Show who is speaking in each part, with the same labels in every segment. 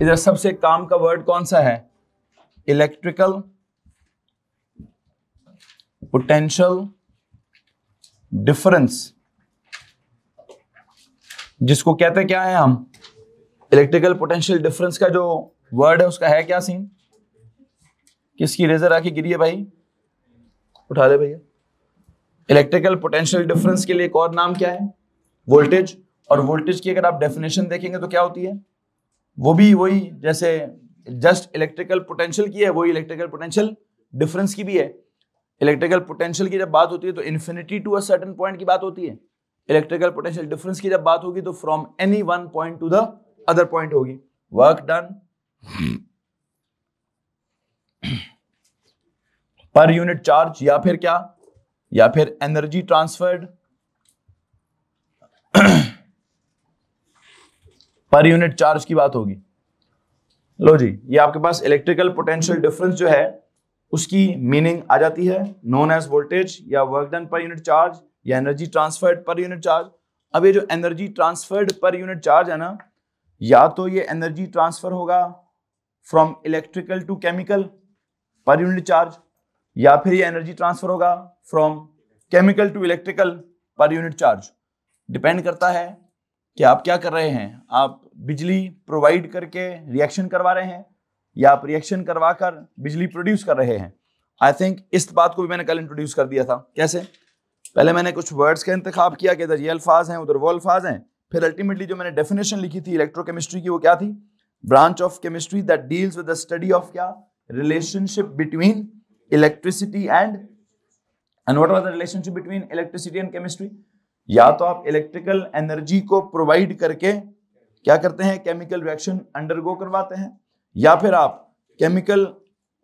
Speaker 1: इधर सबसे काम का वर्ड कौन सा है? इलेक्ट्रिकल पोटेंशियल डिफरेंस, जिसको कहते क्या है हम? इलेक्ट्रिकल पोटेंशियल डिफरेंस का जो वर्ड है उसका है क्या सीन? किसकी रेजर आके गिरी है भाई? उठा ले भैया। इलेक्ट्रिकल पोटेंशियल डिफरेंस के लिए एक और नाम क्या है? वोल्टेज। और वोल्टेज की अगर आप डेफिनेशन देखेंगे तो क्या होती है? वो भी वही जैसे जस्ट इलेक्ट्रिकल पोटेंशियल की है, वही इलेक्ट्रिकल पोटेंशियल डिफरेंस की भी है। इलेक्ट्रिकल पोटेंशियल की जब बात होती है तो infinity to a certain point की बात होती है। इलेक्ट्रिकल पोटेंशियल डिफरेंस की जब बात होगी तो from any one point to the other point होगी। Work done per unit charge, या फिर क्या, या फिर energy transferred per unit charge की बात होगी। लो जी, ये आपके पास इलेक्ट्रिकल पोटेंशियल डिफरेंस जो है उसकी मीनिंग आ जाती है, नोन एज वोल्टेज या work done per unit charge या energy transferred per unit charge. अब ये जो energy transferred per unit charge है ना, या तो ये एनर्जी ट्रांसफर होगा from electrical to chemical per unit charge, या फिर ये एनर्जी ट्रांसफर होगा from chemical to electrical per unit charge. Depend करता है कि आप क्या कर रहे हैं। आप बिजली प्रोवाइड करके रिएक्शन करवा रहे हैं या आप रिएक्शन करवाकर बिजली प्रोड्यूस कर रहे हैं। आई थिंक इस बात को भी मैंने कल इंट्रोड्यूस कर दिया था। कैसे? पहले मैंने कुछ वर्ड्स का इंतखाब किया कि इधर ये अल्फाज हैं उधर वो अल्फाज हैं, फिर अल्टीमेटली जो मैंने डेफिनेशन लिखी थी इलेक्ट्रोकेमिस्ट्री की वो क्या थी? Branch of chemistry that deals with the study of क्या? Relationship between electricity and what was the relationship between electricity and chemistry? या तो आप इलेक्ट्रिकल एनर्जी को प्रोवाइड करके क्या करते हैं? केमिकल रिएक्शन अंडरगो करवाते हैं, या फिर आप केमिकल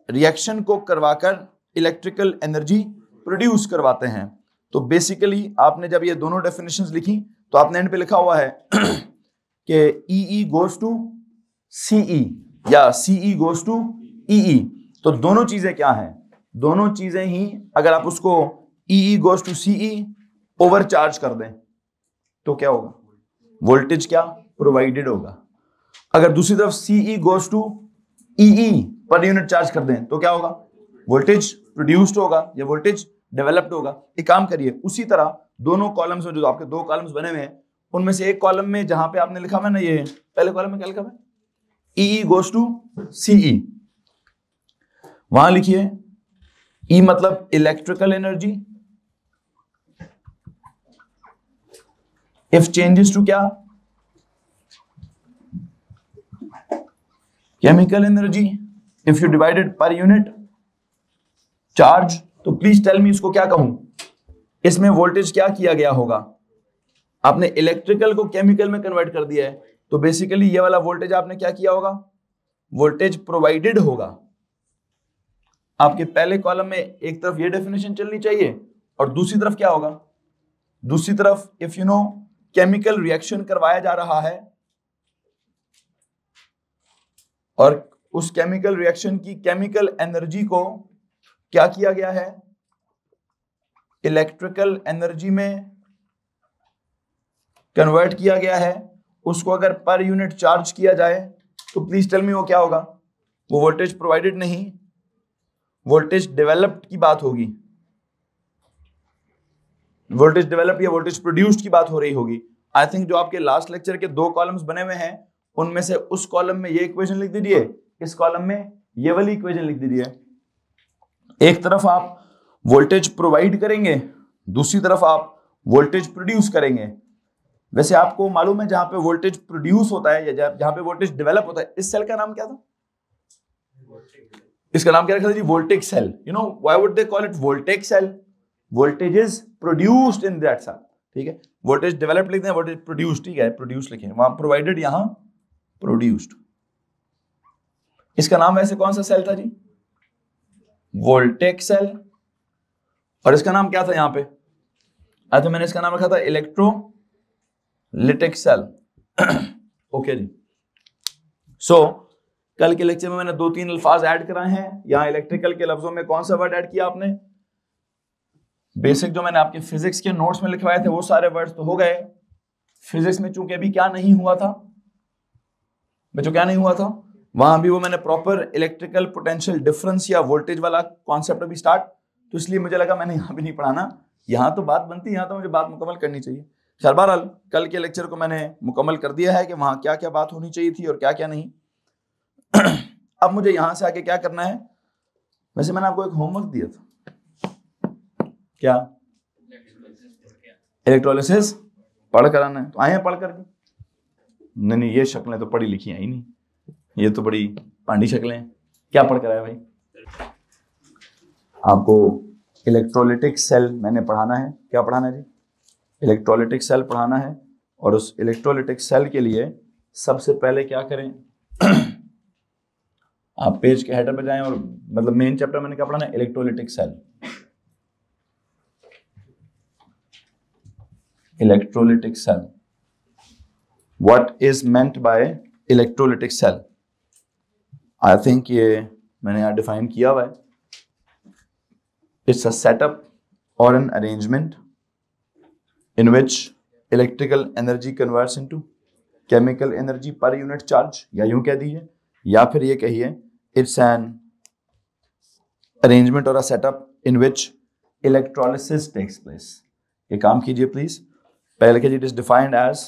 Speaker 1: रिएक्शन को करवाकर इलेक्ट्रिकल एनर्जी प्रोड्यूस करवाते हैं। तो बेसिकली आपने जब ये दोनों डेफिनेशंस लिखी तो आपने एंड पे लिखा हुआ है कि ई गोज टू सीई या सीई गोज टू ई। तो दोनों चीजें क्या हैं? दोनों चीजें ही अगर आप उसको E goes to CE over charge कर दें तो क्या होगा? वोल्टेज क्या प्रोवाइडेड होगा। अगर दूसरी तरफ सीई गोज टू ई पर यूनिट चार्ज कर दें तो क्या होगा? वोल्टेज प्रोड्यूस्ड होगा या वोल्टेज डेवलप्ड होगा। एक काम करिए, उसी तरह दोनों कॉलम्स में जो आपके दो कॉलम्स बने हुए हैं उनमें से एक कॉलम में जहां पे आपने लिखा हुआ है ना, ये पहले कॉलम में क्या लिखा हुआ है? ई गोज टू सीई, वहां लिखिए ई मतलब electrical energy, if changes to क्या? Chemical energy. If you divided per unit charge, तो प्लीज टेल मी इसको क्या कहूं? इसमें वोल्टेज क्या किया गया होगा? आपने इलेक्ट्रिकल को केमिकल में कन्वर्ट कर दिया है, तो बेसिकली ये वाला वोल्टेज आपने क्या किया होगा? वोल्टेज प्रोवाइडेड होगा। आपके पहले कॉलम में एक तरफ ये डेफिनेशन चलनी चाहिए और दूसरी तरफ क्या होगा? दूसरी तरफ if you know chemical reaction करवाया जा रहा है और उस केमिकल रिएक्शन की केमिकल एनर्जी को क्या किया गया है? इलेक्ट्रिकल एनर्जी में कन्वर्ट किया गया है। उसको अगर पर यूनिट चार्ज किया जाए तो प्लीज टेल मी वो क्या होगा? वो वोल्टेज प्रोवाइडेड नहीं, वोल्टेज डेवलप्ड की बात होगी। वोल्टेज डेवलप या वोल्टेज प्रोड्यूस्ड की बात हो रही होगी। आई थिंक जो आपके लास्ट लेक्चर के दो कॉलम्स बने हुए हैं उनमें से उस कॉलम में ये इक्वेशन लिख दीजिए, इस कॉलम में ये वाली इक्वेशन लिख दीजिए। एक तरफ आप वोल्टेज प्रोवाइड करेंगे, दूसरी तरफ आप वोल्टेज प्रोड्यूस करेंगे। वैसे आपको मालूम है जहां पे वोल्टेज प्रोड्यूस होता है या जहां पे वोल्टेज डेवलप होता है, इस सेल का नाम क्या था? इसका नाम क्या रखा था जी? Voltage cell. You know why would they call it voltage cell? Voltage is produced in that cell. ठीक है, वोल्टेज डेवलप्ड लिखते हैं, वोल्टेज प्रोड्यूस्ड, ठीक है, प्रोड्यूस लिखें, वहां प्रोवाइडेड, यहां प्रोड्यूस्ड। इसका नाम वैसे कौन सा सेल था जी? Voltage cell. और इसका नाम क्या था यहां पे? तो मैंने इसका नाम रखा था इलेक्ट्रोलिटिक सेल। ओके जी। सो कल के लेक्चर में मैंने दो तीन अल्फाज ऐड कराए हैं। यहां इलेक्ट्रिकल के लफ्जों में कौन सा वर्ड ऐड किया आपने? बेसिक जो मैंने आपके फिजिक्स के नोट्स में लिखवाए थे वो सारे वर्ड्स तो हो गए। फिजिक्स में चूंकि अभी क्या नहीं हुआ था बच्चों, क्या नहीं हुआ था? वहां भी वो मैंने प्रॉपर इलेक्ट्रिकल पोटेंशियल डिफरेंस या वोल्टेज वाला कॉन्सेप्ट अभी स्टार्ट, तो इसलिए मुझे लगा मैंने यहाँ भी नहीं पढ़ाना, यहाँ तो बात बनती है, यहाँ तो मुझे बात मुकम्मल करनी चाहिए। खैर बहरहाल कल के लेक्चर को मैंने मुकम्मल कर दिया है कि वहाँ क्या क्या बात होनी चाहिए थी और क्या क्या नहीं। अब मुझे यहाँ से आके क्या करना है, वैसे मैंने आपको एक होमवर्क दिया था, क्या इलेक्ट्रोलिसिस पढ़ कर आना है, तो आए हैं पढ़ करके? नहीं, ये शक्लें तो पढ़ी लिखी हैं ही नहीं, ये तो बड़ी पांडी शक्लें हैं। क्या पढ़ कर आया भाई? आपको इलेक्ट्रोलिटिक सेल मैंने पढ़ाना है। क्या पढ़ाना है जी? इलेक्ट्रोलिटिक सेल पढ़ाना है। और उस इलेक्ट्रोलिटिक सेल के लिए सबसे पहले क्या करें, आप पेज के हेडर पे जाएं और मतलब मेन चैप्टर मैंने क्या पढ़ाना है, electrolytic cell. Electrolytic cell, what is meant by electrolytic cell? I think ये मैंने यहां डिफाइन किया हुआ है। इट्स अ सेटअप और an arrangement in which electrical energy converts into chemical energy per unit charge, या यूं कह दीजिए, या फिर ये कहिए it's an arrangement or a setup in which electrolysis takes place। ये काम कीजिए प्लीज। पहले लिखिए it is defined as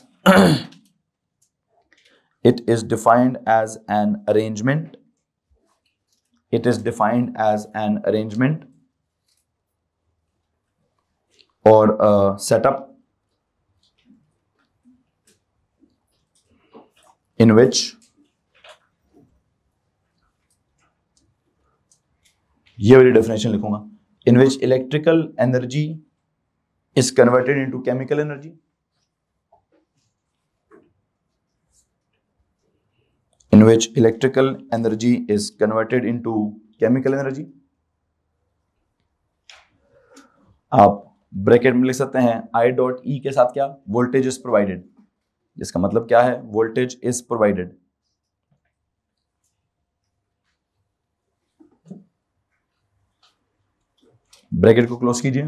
Speaker 1: it is defined as an arrangement, it is defined as an arrangement or a setup in which ये वाली definition लिखूंगा, in which electrical energy is converted into chemical energy, in which electrical energy is converted into chemical energy। आप bracket में लिख सकते हैं I dot E के साथ क्या, वोल्टेज इज प्रोवाइडेड, जिसका मतलब क्या है, वोल्टेज इज प्रोवाइडेड। ब्रैकेट को क्लोज कीजिए।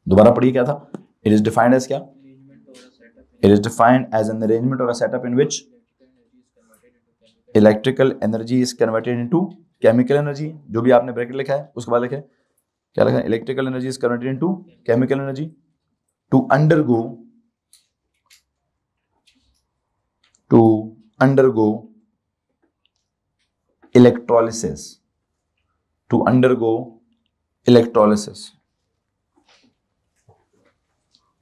Speaker 1: दोबारा पढ़िए क्या था, इट इज डिफाइंड एज क्या, it is defined as an arrangement और a setup in which electrical energy is converted into chemical energy. जो भी आपने ब्रैकेट लिखा है उसके बाद लिखे क्या लिखा है, electrical energy is converted into chemical energy to undergo electrolysis, to undergo electrolysis।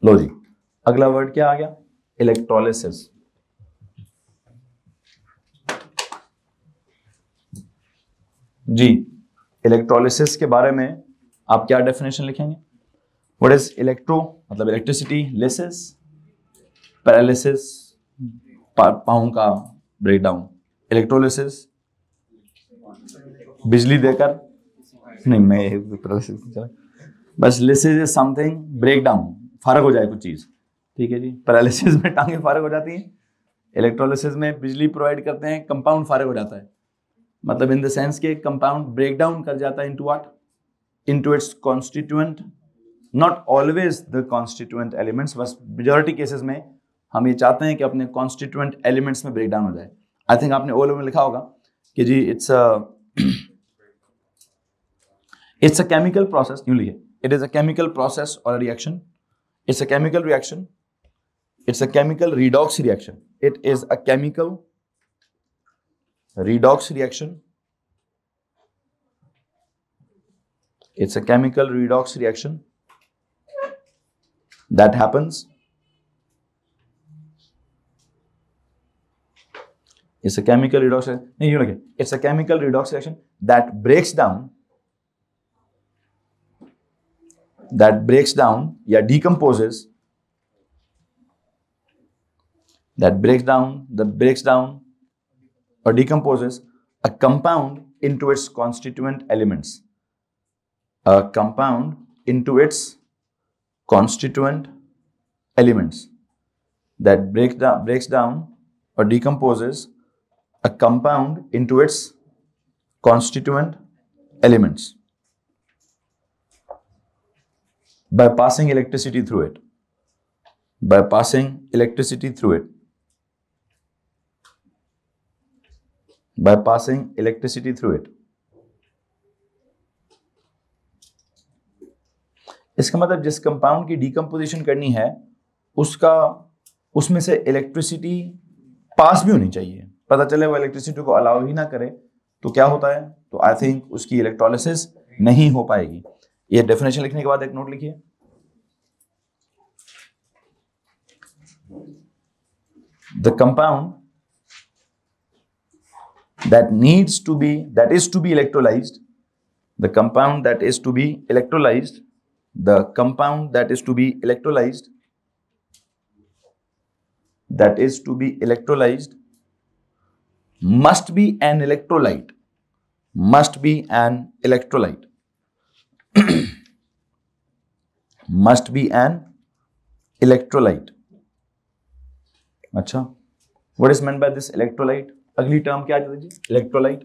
Speaker 1: लो जी, अगला वर्ड क्या आ गया, इलेक्ट्रोलिसिस। जी, इलेक्ट्रोलिसिस के बारे में आप क्या डेफिनेशन लिखेंगे? व्हाट इज इलेक्ट्रो मतलब इलेक्ट्रिसिटी, लिसिस पैरालिसिस पाऊं का ब्रेकडाउन, इलेक्ट्रोलिसिस बिजली देकर, नहीं मैं बस लिसिस इज समथिंग ब्रेकडाउन, फारग हो जाए कुछ चीज, ठीक है जी। पैरालिसिस में टांगे फारग हो जाती हैं, इलेक्ट्रोलिसिस में बिजली प्रोवाइड करते हैं, कंपाउंड फारग हो जाता है, मतलब इन द सेंस के कंपाउंड ब्रेक डाउन कर जाता है into what, into its constituent, not always the constituent elements, बस मेजॉरिटी केसेस में हम ये चाहते हैं कि अपने कॉन्स्टिट्यूएंट एलिमेंट्स में ब्रेक डाउन हो जाए। आई थिंक आपने ओलो में लिखा होगा कि जी इट्स अ केमिकल प्रोसेस, यूं लिखे, it is a chemical process और reaction, it's a chemical reaction, it's a chemical redox reaction, it is a chemical redox reaction, it's a chemical redox reaction that happens, it's a chemical redox, नहीं यूं लगे, it's a chemical redox reaction that breaks down या decomposes, that breaks down or decomposes a compound into its constituent elements, a compound into its constituent elements, that breaks down or decomposes a compound into its constituent elements by passing electricity through it, by passing electricity through it। by passing electricity through it. इसका मतलब जिस compound की decomposition करनी है उसमें से electricity pass भी होनी चाहिए। पता चले वो इलेक्ट्रिसिटी को अलाउ ही ना करे तो क्या होता है, तो आई थिंक उसकी इलेक्ट्रोलिसिस नहीं हो पाएगी। ये डेफिनेशन लिखने के बाद एक नोट लिखिए, the compound that is to be electrolyzed, the compound that is to be electrolyzed must be an electrolyte must be an electrolyte। अच्छा, what is meant by this electrolyte? अगली टर्म क्या आ जाती है, इलेक्ट्रोलाइट।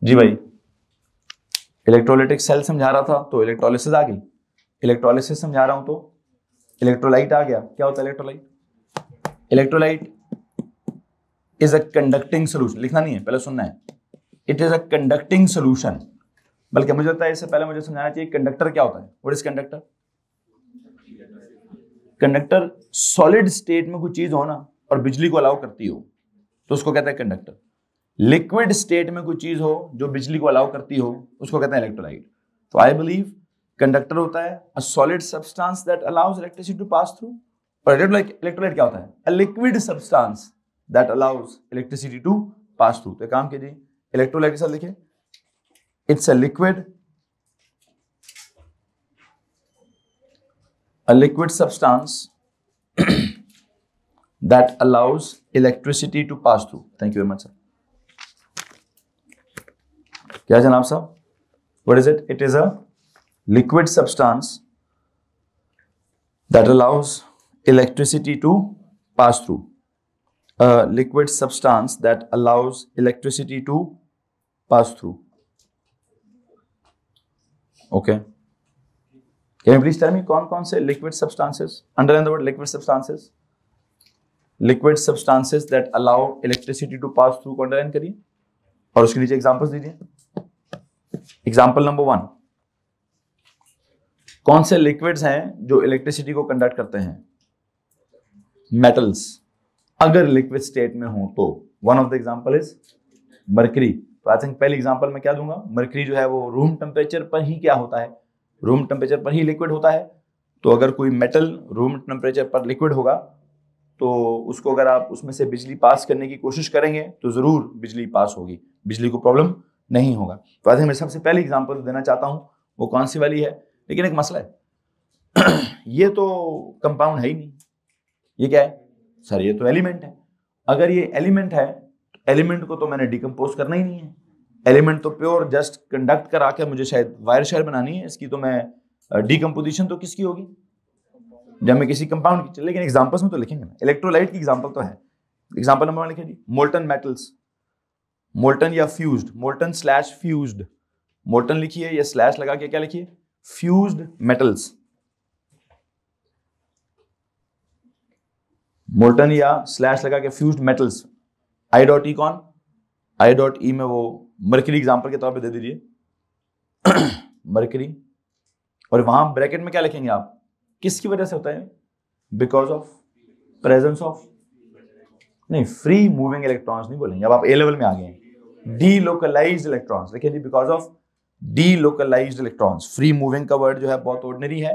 Speaker 1: जी भाई, electrolytic cell समझा रहा था तो इलेक्ट्रोलिसिस आ गई, इलेक्ट्रोलिसिस समझा रहा हूं तो इलेक्ट्रोलाइट आ गया। क्या होता है electrolyte? Electrolyte is a conducting solution. लिखना नहीं है, पहले सुनना है। It is a conducting solution. बल्कि मुझे लगता है इससे पहले मुझे समझाना चाहिए कंडक्टर क्या होता है। What is conductor? Conductor solid state में कोई चीज हो ना और बिजली को अलाउ करती हो तो उसको कहते हैं कंडक्टर। लिक्विड स्टेट में कोई चीज हो जो बिजली को अलाउ करती हो उसको कहते हैं इलेक्ट्रोलाइट। तो आई बिलीव कंडक्टर होता है a solid substance that allows electricity to pass through, और इलेक्ट्रोलाइट क्या होता है? A liquid substance that allows electricity to pass through. तो काम कीजिए, इलेक्ट्रोलाइट के साथ लिखिए, it's a liquid substance that allows electricity to pass through. Thank you very much, sir. क्या जनाब साहब? What is it? It is a liquid substance that allows electricity to pass through. A liquid substance that allows electricity to pass through. Okay. Can you please tell me कौन से liquid substances? Underline the word liquid substances. Liquid substances that allow electricity to pass through को underline करिए और उसके नीचे examples दीजिए। Example number 1, कौन से liquids हैं जो electricity को conduct करते हैं? Metals, अगर liquid state में हो तो। One of the example is mercury। तो I think पहली example में क्या दूंगा? mercury जो है वो room temperature पर ही क्या होता है? रूम टेम्परेचर पर ही लिक्विड होता है। तो अगर कोई मेटल रूम टेम्परेचर पर लिक्विड होगा तो उसको अगर आप उसमें से बिजली पास करने की कोशिश करेंगे तो जरूर बिजली पास होगी, बिजली को प्रॉब्लम नहीं होगा। तो आज मैं सबसे पहली एग्जांपल देना चाहता हूं, वो कौन सी वाली है? लेकिन एक मसला है ये तो कंपाउंड है ही नहीं। ये क्या है सर? ये तो एलिमेंट है। अगर ये एलिमेंट है तो एलिमेंट को तो मैंने डिकम्पोज करना ही नहीं है। एलिमेंट तो प्योर जस्ट कंडक्ट करा के मुझे शायद वायर शेयर बनानी है, इसकी तो मैं डीकम्पोजिशन तो किसकी होगी? जब मैं किसी कंपाउंड की। लेकिन एग्जांपल्स में तो लिखेंगे ना, इलेक्ट्रोलाइट की एग्जांपल तो है। एग्जांपल नंबर 1 लिखिए जी, मोल्टन मेटल्स। मोल्टन या fused, molten slash fused. Molten लिखिए या स्लैश लगा के क्या लिखिए? Fused metals. मोल्टन या स्लैश लगा के fused metals. I dot E कौन? आई डॉट ई में वो मर्करी एग्जांपल के तौर पे दे दीजिए मर्करी, और वहां ब्रैकेट में क्या लिखेंगे आप? किसकी वजह से होता है? बिकॉज ऑफ प्रेजेंस ऑफ, नहीं, फ्री मूविंग इलेक्ट्रॉन्स नहीं बोलेंगे, अब आप ए लेवल में आ गए हैं। डीलोकलाइज्ड इलेक्ट्रॉन्स देखिए जी, because of delocalised electrons. Free moving का वर्ड जो है बहुत ऑर्डिनरी है,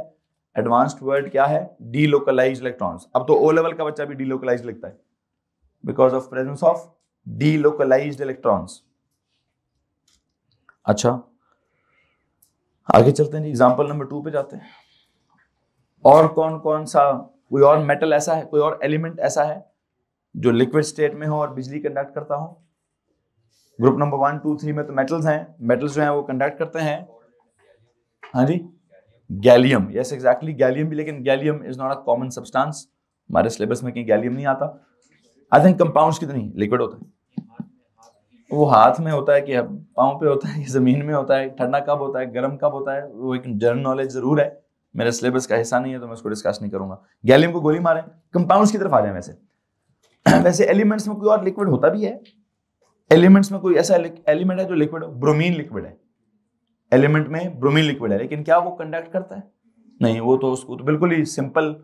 Speaker 1: एडवांस्ड वर्ड क्या है? Delocalised electrons. अब तो ओ लेवल का बच्चा भी डीलोकलाइज्ड लिखता है, because of presence of delocalised electrons. अच्छा, आगे चलते हैं जी, एग्जांपल नंबर 2 पे जाते हैं। और कौन सा, कोई और मेटल ऐसा है, कोई और एलिमेंट ऐसा है जो लिक्विड स्टेट में हो और बिजली कंडक्ट करता हो? ग्रुप नंबर 1, 2, 3 में तो मेटल्स हैं। मेटल्स जो हैं वो कंडक्ट करते हैं। हाँ जी, गैलियम, यस एग्जैक्टली, गैलियम भी। लेकिन gallium is not a common substance, हमारे सिलेबस में कहीं गैलियम नहीं आता। आई थिंक कंपाउंड्स की तो नहीं, लिक्विड होता है। वो हाथ में होता है कि पाँव पे होता है कि जमीन में होता है, ठंडा कब होता है, गर्म कब होता है, वो एक जनरल नॉलेज जरूर है, मेरे सिलेबस का हिस्सा नहीं है तो मैं उसको डिस्कस नहीं करूंगा। गैलियम को गोली मारें। कंपाउंड्स की तरफ आ जाए। वैसे वैसे एलिमेंट्स में कोई और लिक्विड होता भी है, एलिमेंट्स में कोई ऐसा एलिमेंट है जो लिक्विड, ब्रोमीन लिक्विड है, एलिमेंट में ब्रोमीन लिक्विड है, लेकिन क्या वो कंडक्ट करता है? नहीं, वो तो उसको तो बिल्कुल ही सिंपल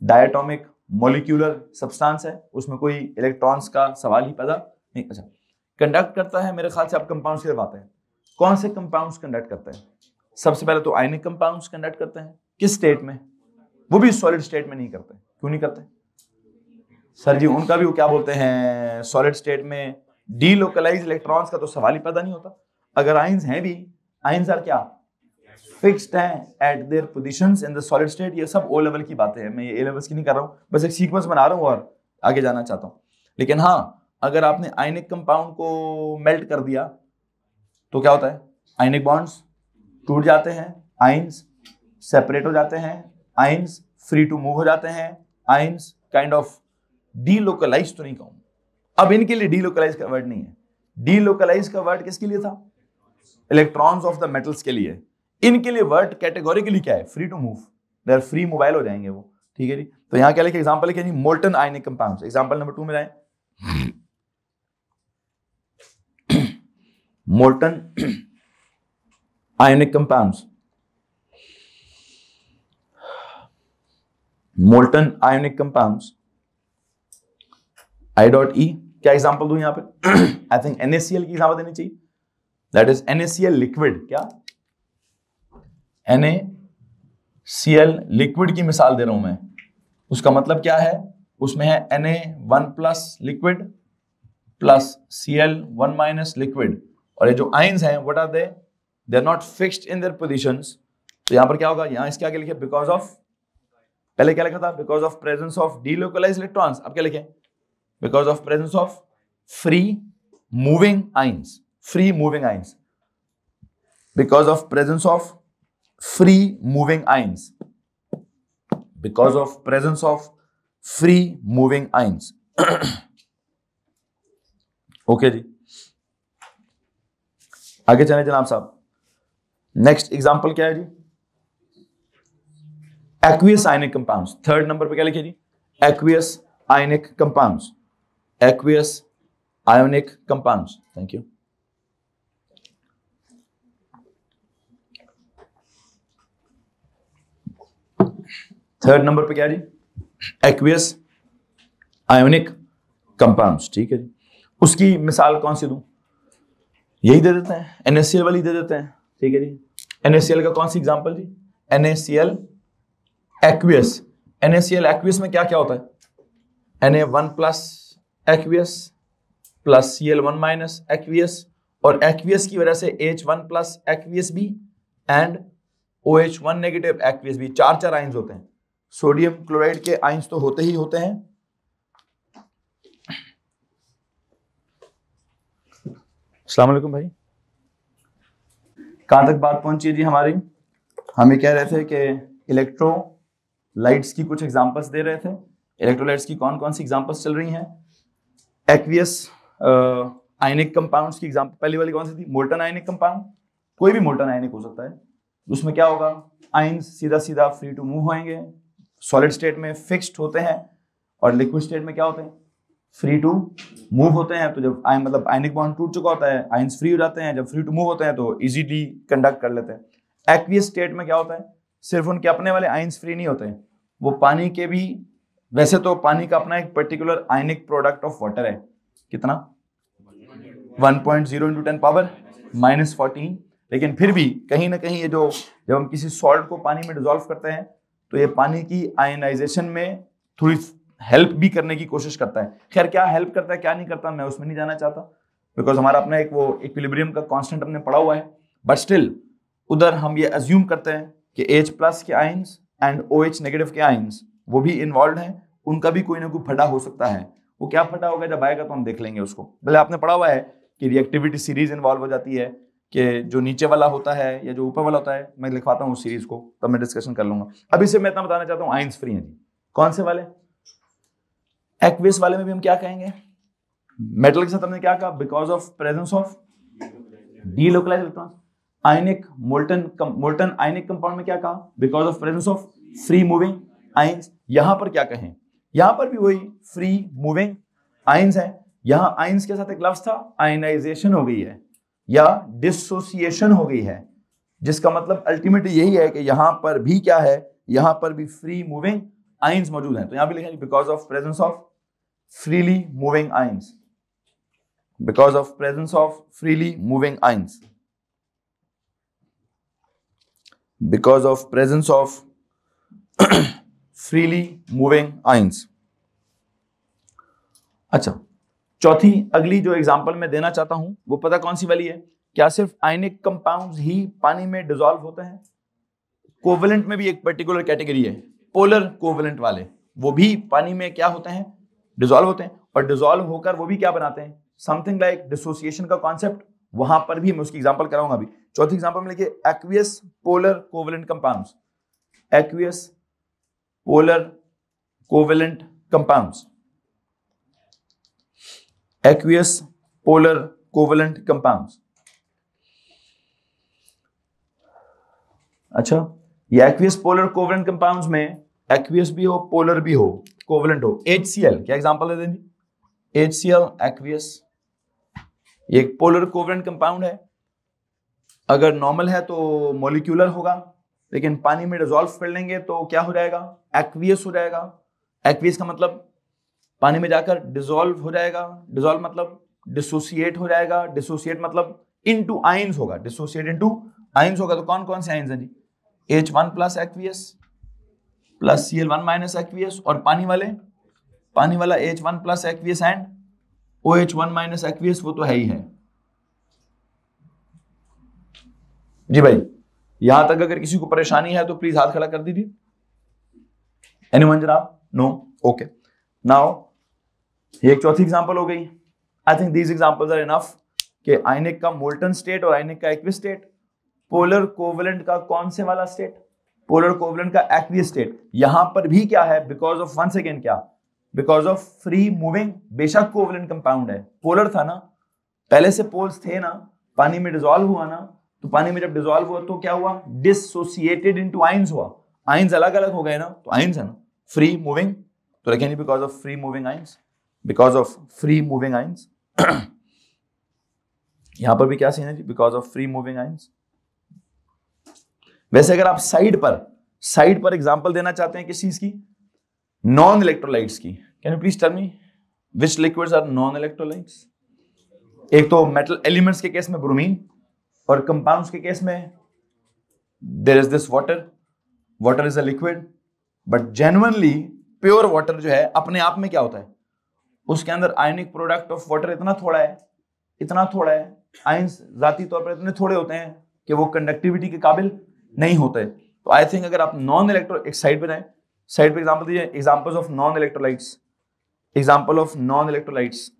Speaker 1: डायटोमिक मॉलिक्यूलर सब्सटेंस है, उसमें कोई इलेक्ट्रॉन्स का सवाल ही पैदा नहीं। अच्छा, कंडक्ट करता है, मेरे ख्याल से आप कंपाउंड्स की तरफ आते हैं। कौन से कंपाउंड्स कंडक्ट करते हैं? सबसे पहले तो आयनिक कंपाउंड्स कंडक्ट करते हैं। किस स्टेट में? वो भी सॉलिड स्टेट में नहीं करते। क्यों नहीं करते सर जी? उनका भी वो क्या बोलते हैं, सॉलिड स्टेट में डीलोकलाइज इलेक्ट्रॉन्स का तो सवाल ही पैदा नहीं होता। अगर आयंस हैं भी, आयंस आर क्या, फिक्स्ड हैं eight there positions in the solid state. ये सब ओ लेवल की बातें हैं, मैं ये ए लेवल्स की नहीं कर रहा हूँ, बस एक सीक्वेंस बना रहा हूँ और आगे जाना चाहता हूँ। लेकिन हाँ, अगर आपने आयनिक कंपाउंड को मेल्ट कर दिया तो क्या होता है? आयनिक बॉन्ड्स टूट जाते हैं, आयंस सेपरेट हो जाते हैं, आयंस फ्री टू मूव हो जाते हैं, आयंस काइंड ऑफ डीलोकलाइज तो नहीं कहूँ। अब इनके लिए डीलोकलाइज का वर्ड नहीं है। डीलोकलाइज का वर्ड किसके लिए था? इलेक्ट्रॉन्स ऑफ द मेटल्स के लिए। इनके लिए वर्ड कैटेगोरिकली क्या है? Free to move, they are free mobile हो जाएंगे वो। ठीक है जी। तो यहां क्या लिखे? एग्जांपल लिखे जी, molten ionic compounds. Example number 2 में जाए, molten ionic compounds, molten ionic compounds I.E। क्या एग्जांपल दूं यहां पे? आई थिंक NaCl की एग्जांपल देनी चाहिए, दैट इज NaCl लिक्विड। क्या? NaCl लिक्विड की मिसाल दे रहा हूं मैं। उसका मतलब क्या है? उसमें है Na1 plus liquid plus Cl1 minus liquid, और ये जो आयंस हैं what are they? They are not fixed in their positions. तो यहां पर क्या होगा? यहां इसके आगे लिखे बिकॉज ऑफ, पहले क्या लिखा था? Because of presence of delocalised electrons. अब क्या लिखे? Because of presence of free moving ions, free moving ions, because of presence of free moving ions, because of presence of free moving ions. Okay जी, आगे चले जनाब साहब। Next example क्या है जी? Aqueous ionic compounds. Third number पे क्या लिखे जी? Aqueous ionic compounds, aqueous ionic compounds। thank you। Third number पे क्या जी? aqueous ionic compounds। ठीक है जी। उसकी मिसाल कौन सी दूं? यही दे देते हैं, NaCl वाली दे देते हैं। ठीक है जी। NaCl का कौन सी एग्जांपल जी? NaCl aqueous। NaCl aqueous में क्या क्या होता है? Na1 plus aqueous plus Cl1 minus aqueous, और एक्वियस की वजह से H1 प्लस एक्वियस भी एंड OH1 नेगेटिव एक्वियस भी। चार चार आयंस होते हैं। सोडियम क्लोराइड के आयंस तो होते ही होते हैं। अस्सलाम वालेकुम भाई, कहां तक बात पहुंची है जी हमारी? हम ये कह रहे थे कि इलेक्ट्रोलाइट्स की कुछ एग्जांपल्स दे रहे थे। इलेक्ट्रोलाइट्स की कौन कौन सी एग्जांपल्स चल रही हैं? एक्वियस आयनिक कंपाउंड्स की एग्जांपल पहली वाली कौन सी थी? Molten ionic compound. कोई भी मोल्टन आयनिक हो सकता है। उसमें क्या होगा? आयंस सीधा सीधा फ्री टू मूव होंगे, सॉलिड स्टेट में फिक्स्ड होते हैं, और लिक्विड स्टेट में क्या होते हैं? फ्री टू मूव होते हैं। तो जब मतलब आयनिक बॉन्ड टूट चुका होता है, आयंस फ्री हो जाते हैं। जब फ्री टू मूव होते हैं तो इजीली कंडक्ट कर लेते हैं। एक्वियस स्टेट में क्या होता है? सिर्फ उनके अपने वाले आयंस फ्री नहीं होते हैं, वो पानी के भी, वैसे तो पानी का अपना एक particular ionic product of water है, कितना? 1.0 × 10⁻⁻14। लेकिन फिर भी कहीं ना कहीं ये जो, जब हम किसी सॉल्ट को पानी में डिसॉल्व करते हैं तो ये पानी की आयनाइजेशन में थोड़ी हेल्प भी करने की कोशिश करता है। खैर क्या हेल्प करता है क्या नहीं करता मैं उसमें नहीं जाना चाहता, बिकॉज हमारा अपना एक वो इक्विलिब्रियम का कांस्टेंट हमने पढ़ा हुआ है। बट स्टिल उधर हम ये अज्यूम करते हैं कि H+ के आयंस एंड OH नेगेटिव के आयंस वो भी इन्वॉल्व हैं, उनका भी कोई ना कोई फटा हो सकता है। वो क्या फटा होगा जब आएगा तो हम देख लेंगे उसको। पहले आपने पढ़ा हुआ है कि रिएक्टिविटी सीरीज इन्वॉल्व हो जाती है, कि जो नीचे वाला होता है या जो ऊपर वाला होता है, मैं लिखवाता हूँ उस सीरीज को, तब मैं डिस्कशन कर लूंगा। अभी से मैं इतना बताना चाहता हूँ, आयंस फ्री हैं जी। कौन से वाले? एक्वियस वाले में भी हम क्या कहेंगे? मेटल के साथ हमने क्या कहा? Because of presence of delocalised electrons. Ionic molten ionic compound में क्या कहा? Because of presence of free moving ions. यहां पर क्या कहें? यहां पर भी वही फ्री मूविंग आइंस है, यहां आइंस के साथ एक लफ्ज था आयनाइजेशन हो गई है या डिसोसिएशन हो गई है, जिसका मतलब अल्टीमेटली यही है कि यहां पर भी क्या है, यहां पर भी फ्री मूविंग आइंस मौजूद हैं। तो यहां भी लिखेंगे because of presence of freely moving ions, because of presence of freely moving ions, because of presence of freely moving ions. अच्छा, चौथी अगली जो एग्जांपल मैं देना चाहता हूं वो पता कौन सी वाली है? क्या सिर्फ आयनिक कंपाउंड्स ही पानी में डिसॉल्व होते हैं? कोवेलेंट में भी एक पर्टिकुलर कैटेगरी है, पोलर कोवेलेंट वाले, वो भी पानी में क्या होते हैं? डिसॉल्व होते हैं। और डिसॉल्व होकर वो भी क्या बनाते हैं? समथिंग लाइक डिसोसिएशन का कॉन्सेप्ट, वहां पर भी मैं उसकी एग्जांपल कराऊंगा अभी। चौथी एग्जांपल में लिखिए aqueous polar covalent compounds, aqueous polar covalent compounds, aqueous polar covalent compounds। अच्छा, ये aqueous polar covalent compounds में aqueous भी हो, polar भी हो, covalent हो। HCl क्या एग्जांपल दे देंगे? HCl aqueous, ये एक polar covalent compound है। अगर नॉर्मल है तो मोलिक्यूलर होगा, लेकिन पानी में डिसॉल्व कर लेंगे तो क्या हो जाएगा? एक्वियस हो जाएगा। एक्वियस का मतलब पानी में जाकर डिसॉल्व हो जाएगा, डिसॉल्व मतलब डिसोसिएट हो जाएगा, डिसोसिएट मतलब इनटू आयंस होगा, डिसोसिएट इनटू आयंस होगा। तो कौन कौन से आयंस हैं जी? H1 plus aqueous plus Cl1 minus aqueous, और पानी वाला H1 plus aqueous and OH1 minus aqueous, वो तो है ही है जी भाई। यहां तक अगर किसी को परेशानी है तो प्लीज हाथ खड़ा कर दीजिए। एनीवन जनाब? नो? ओके। नाउ ये एक चौथी एग्जांपल हो गई। I think these examples are enough कि आयनिक का मोल्टन स्टेट और आयनिक का एक्वियस स्टेट, पोलर कोवेलेंट का कौन से वाला स्टेट? पोलर कोवेलेंट का एक्वियस स्टेट। यहां पर भी क्या है? बिकॉज ऑफ वन सेकेंड, क्या? Because of free moving. बेशक कोवेलेंट कंपाउंड है, पोलर था ना, पहले से पोल्स थे ना, पानी में डिसॉल्व हुआ ना, तो पानी में जब डिसॉल्व हुआ तो क्या हुआ? डिसोसिएटेड इनटू आयंस हुआ, आयंस अलग अलग हो गए ना, तो आयंस है ना, फ्री मूविंग। तो लिखेंगे because of free moving ions, because of free moving ions. यहां पर भी क्या सीन है जी? Because of free moving ions. वैसे अगर आप साइड पर एग्जांपल देना चाहते हैं किस चीज की? नॉन इलेक्ट्रोलाइट्स की। Can you please tell me which liquids are non electrolytes? एक तो मेटल एलिमेंट्स के केस में ब्रोमीन, और कंपाउंड्स के केस में there is this water is a liquid, but genuinely pure water जो है अपने आप में क्या होता है? उसके अंदर आयनिक प्रोडक्ट ऑफ वाटर इतना थोड़ा है, आयंस जाती तौर पर इतने थोड़े होते हैं कि वो कंडक्टिविटी के काबिल नहीं होते। तो आई थिंक अगर आप नॉन इलेक्ट्रो, एक साइड पे जाएं, साइड पे एग्जांपल दीजिए, examples of non electrolytes, example of non electrolytes.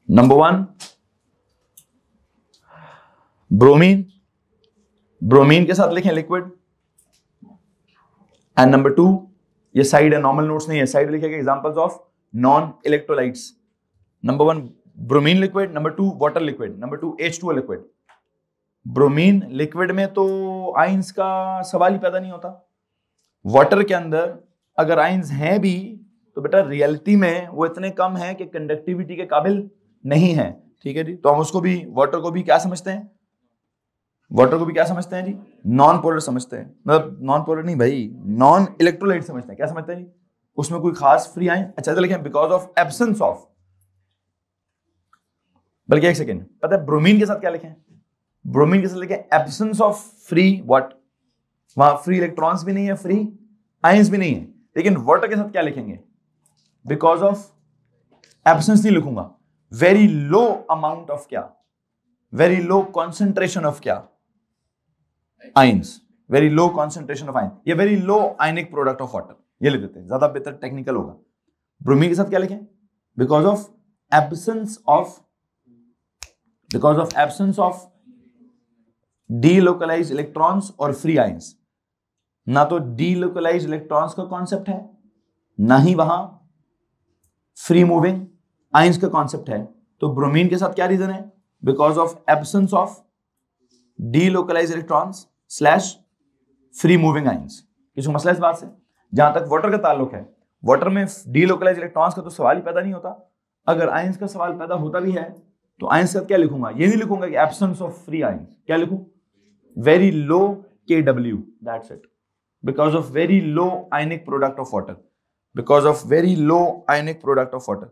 Speaker 1: Number 1 bromine के साथ लिखें लिक्विड। एंड नंबर 2, ये साइड है, नॉर्मल नोट्स नहीं है, साइड लिखेगा examples of non electrolytes. Number 1 bromine liquid, number 2 water liquid, number 2 H2O liquid. Bromine liquid में तो आयंस का सवाल ही पैदा नहीं होता। वाटर के अंदर अगर आयंस हैं भी तो बेटा रियलिटी में वो इतने कम है कि कंडक्टिविटी के काबिल नहीं है। ठीक है जी, तो हम उसको भी, वाटर को भी क्या समझते हैं? वाटर को भी क्या समझते हैं जी? नॉन पोलर समझते हैं। मतलब नॉन पोलर नहीं भाई, नॉन इलेक्ट्रोलाइट समझते हैं। क्या समझते हैं जी? उसमें कोई खास फ्री आयन। अच्छा तो लिखें बिकॉज ऑफ एब्सेंस ऑफ, बल्कि एक सेकेंड, पता है ब्रोमीन के साथ क्या लिखें? ब्रोमीन के साथ लिखें एब्सेंस ऑफ फ्री व्हाट? वहां फ्री इलेक्ट्रॉन्स भी नहीं है, फ्री आयंस भी नहीं है। लेकिन वाटर के साथ क्या लिखेंगे? बिकॉज ऑफ एब्सेंस नहीं लिखूंगा, वेरी लो अमाउंट ऑफ क्या? वेरी लो कॉन्सेंट्रेशन ऑफ क्या? Ions, very low concentration of ion, ये very low ionic product of water, ये लिख देते हैं, ज्यादा बेहतर टेक्निकल होगा। ब्रोमीन के साथ क्या लिखें? Because of absence of delocalised electrons और फ्री आयंस। ना तो डीलोकलाइज्ड इलेक्ट्रॉन्स का कॉन्सेप्ट है, ना ही वहां फ्री मूविंग आयंस का कॉन्सेप्ट है। तो ब्रोमीन के साथ क्या रीजन है? Because of absence of delocalised electrons slash free moving ions. किसी को मसला इस बात से? जहां तक वाटर का ताल्लुक है, वाटर में डीलोकलाइज इलेक्ट्रॉन्स का तो सवाल ही पैदा नहीं होता। अगर आयंस का सवाल पैदा होता भी है तो आयंस का क्या लिखूंगा, ये नहीं लिखूंगा कि एब्सेंस ऑफ फ्री आयंस, क्या लिखूं, very low KW, that's it, because of very low ionic product of water, because of very low ionic product of water,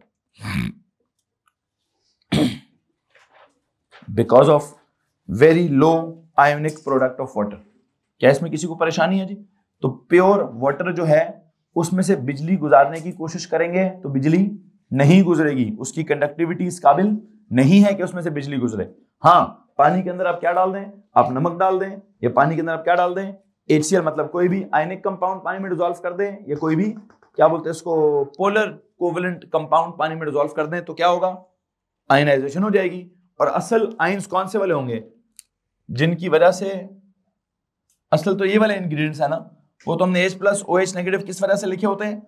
Speaker 1: because of very low ionic product of water. क्या इसमें किसी को परेशानी है जी? तो pure water जो है उसमें से बिजली गुजारने की कोशिश करेंगे तो बिजली नहीं गुजरेगी, उसकी कंडक्टिविटी इस काबिल नहीं है कि उसमें से बिजली गुजरे। हाँ, पानी के अंदर आप क्या डाल दें, आप नमक डाल दें, या पानी के अंदर आप क्या डाल दें, HCl, मतलब कोई भी आयनिक कंपाउंड पानी में डिसॉल्व कर दें, या कोई भी क्या बोलते हैं इसको, पोलर कोवेलेंट कंपाउंड पानी में डिसॉल्व कर दें, तो क्या होगा, आयनाइजेशन हो जाएगी। और असल आयंस कौन से वाले होंगे, जिनकी वजह से, असल तो ये वाले इंग्रेडिएंट्स है ना, वो तो हमने H+OH- किस वजह से लिखे होते हैं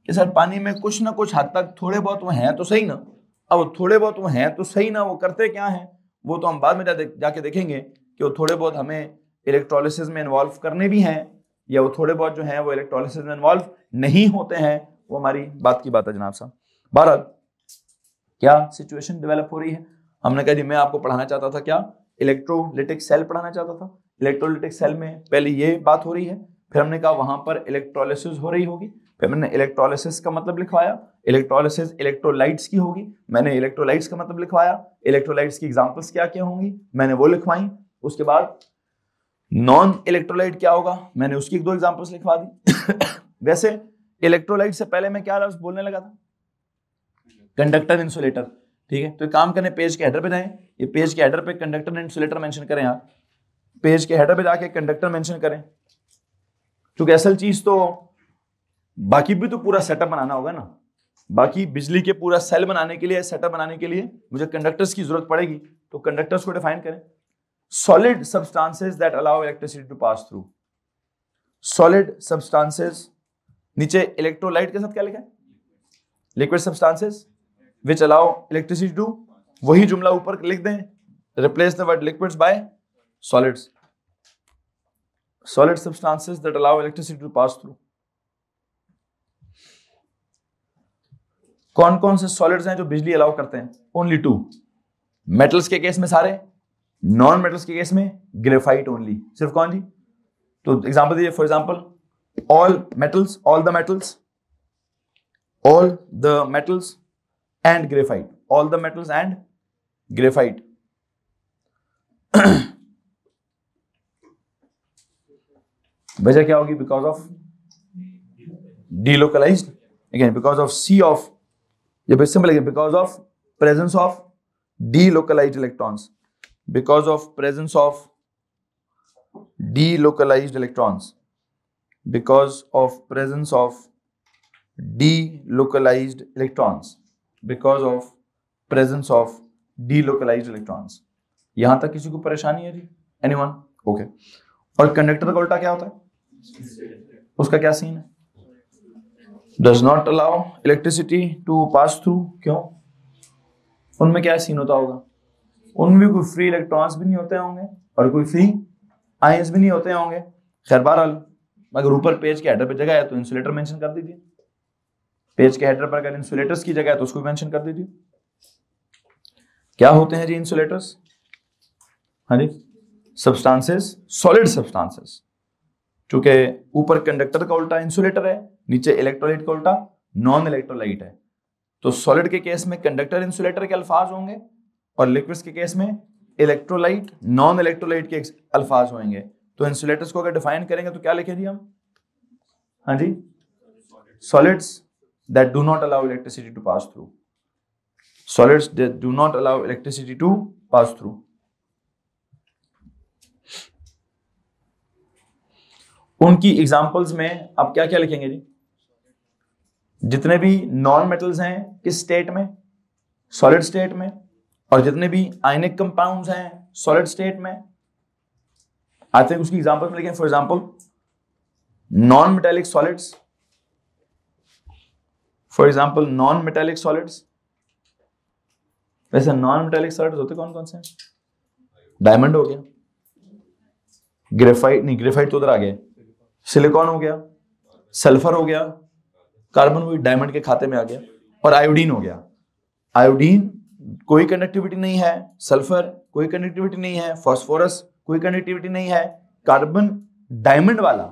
Speaker 1: कि सर पानी में कुछ ना कुछ हद तक थोड़े बहुत वो हैं तो सही ना। अब थोड़े बहुत वो हैं तो सही ना, वो करते क्या हैं वो तो हम बाद में जाके देखेंगे कि वो थोड़े बहुत हमें इलेक्ट्रोलिसिस में इन्वॉल्व करने भी हैं, या वो थोड़े बहुत जो हैं वो इलेक्ट्रोलिसिस में इन्वॉल्व नहीं होते हैं, वो हमारी बात की बात है जनाब साहब। बहरहाल क्या सिचुएशन डेवलप हो रही है, हमने कहा जी मैं आपको पढ़ाना चाहता था क्या, इलेक्ट्रोलिटिक सेल पढ़ाना चाहता था। इलेक्ट्रोलिटिक सेल में पहले ये बात हो रही है, फिर हमने कहा वहां पर इलेक्ट्रोलिसिस हो रही होगी, फिर मैंने इलेक्ट्रोलिसिस का मतलब लिखवाया, इलेक्ट्रोलिसिस इलेक्ट्रोलाइट्स की होगी, मैंने इलेक्ट्रोलाइट्स का मतलब लिखवाया, इलेक्ट्रोलाइट्स की एग्जांपल्स क्या क्या होंगी मैंने वो लिखवाई। उसके बाद नॉन इलेक्ट्रोलाइट क्या होगा, मैंने उसकी 1-2 एग्जांपल्स लिखवा दी। वैसे इलेक्ट्रोलाइट से पहले मैं क्या लफ्ज बोलने लगा था, कंडक्टर इंसुलेटर, ठीक है। तो एक काम करें, पेज के हेडर पे जाएं, ये पेज के हेडर पे कंडक्टर इंसुलेटर मेंशन करें, आप पेज के हेडर पे जाके कंडक्टर मेंशन करें, क्योंकि असल चीज तो बाकी भी तो पूरा सेटअप बनाना होगा ना, बाकी बिजली के पूरा सेल बनाने के लिए, सेटअप बनाने के लिए मुझे कंडक्टर्स की जरूरत पड़ेगी, तो कंडक्टर्स को डिफाइन करें। Solid substances that allow electricity to pass through, solid substances, नीचे इलेक्ट्रोलाइट के साथ क्या लिखा है, liquid substances which allow electricity to, वही जुमला ऊपर लिख दें, replace the word liquids by solids, solid substances that allow electricity to pass through। कौन कौन से सॉलिड्स हैं जो बिजली अलाउ करते हैं, ओनली 2, मेटल्स के केस में सारे, नॉन मेटल्स के केस में ग्रेफाइट ओनली, सिर्फ कौन जी, तो एग्जांपल दीजिए, for example all metals, all the metals, all the metals and graphite, all the metals and graphite। वजह क्या होगी, because of delocalized, again because of C of, ये बहुत सिंपल है, because of presence of delocalized electrons, because of presence of delocalized electrons, because of presence of delocalized electrons, because of presence of delocalized electrons। यहां तक किसी को परेशानी है जी, एनीवन, ओके। और कंडक्टर का उल्टा क्या होता है, उसका क्या सीन है, does not allow electricity to pass through, क्यों, उनमें क्या सीन होता होगा, उनमें कोई फ्री इलेक्ट्रॉन्स भी नहीं होते होंगे और कोई फ्री आयंस भी नहीं होते होंगे। खैर बहरहाल अगर ऊपर पेज के हेडर पे जगह है तो इंसुलेटर मेंशन कर दीजिए, पेज के हेडर पर अगर इंसुलेटर्स की जगह है तो उसको मेंशन कर दीजिए। क्या होते हैं जी इंसुलेटर्स, हाँ जी, सब्सटेंसेस, सॉलिड सब्सटेंसेस, चूंकि ऊपर कंडक्टर का उल्टा इंसुलेटर है, नीचे इलेक्ट्रोलाइट का उल्टा नॉन इलेक्ट्रोलाइट है, तो सॉलिड के केस में कंडक्टर इंसुलेटर के अल्फाज होंगे और लिक्विड्स के केस में इलेक्ट्रोलाइट नॉन इलेक्ट्रोलाइट के अल्फाज होंगे। तो इंसुलेटर्स को अगर डिफाइन करेंगे तो क्या लिखेंगे हम, हाँ जी, solids that do not allow electricity to pass through, solids that do not allow electricity to pass through। उनकी एग्जांपल्स में आप क्या क्या लिखेंगे जी, जितने भी नॉन मेटल्स हैं किस स्टेट में, सॉलिड स्टेट में, और जितने भी आयनिक कंपाउंड्स हैं सॉलिड स्टेट में, आते हैं उसकी एग्जांपल में लिखें। For example non metallic solids, for example non metallic solids, वैसे नॉन मेटेलिक सॉलिड्स होते कौन कौन से हैं, डायमंड हो गया, ग्रेफाइट नहीं, ग्रेफाइट तो उधर आ गया, सिलिकॉन हो गया, सल्फर हो गया, कार्बन वही डायमंड के खाते में आ गया, और आयोडीन हो गया। आयोडीन कोई कंडक्टिविटी नहीं है, सल्फर कोई कंडक्टिविटी नहीं है, फास्फोरस कोई कंडक्टिविटी नहीं है, कार्बन डायमंड वाला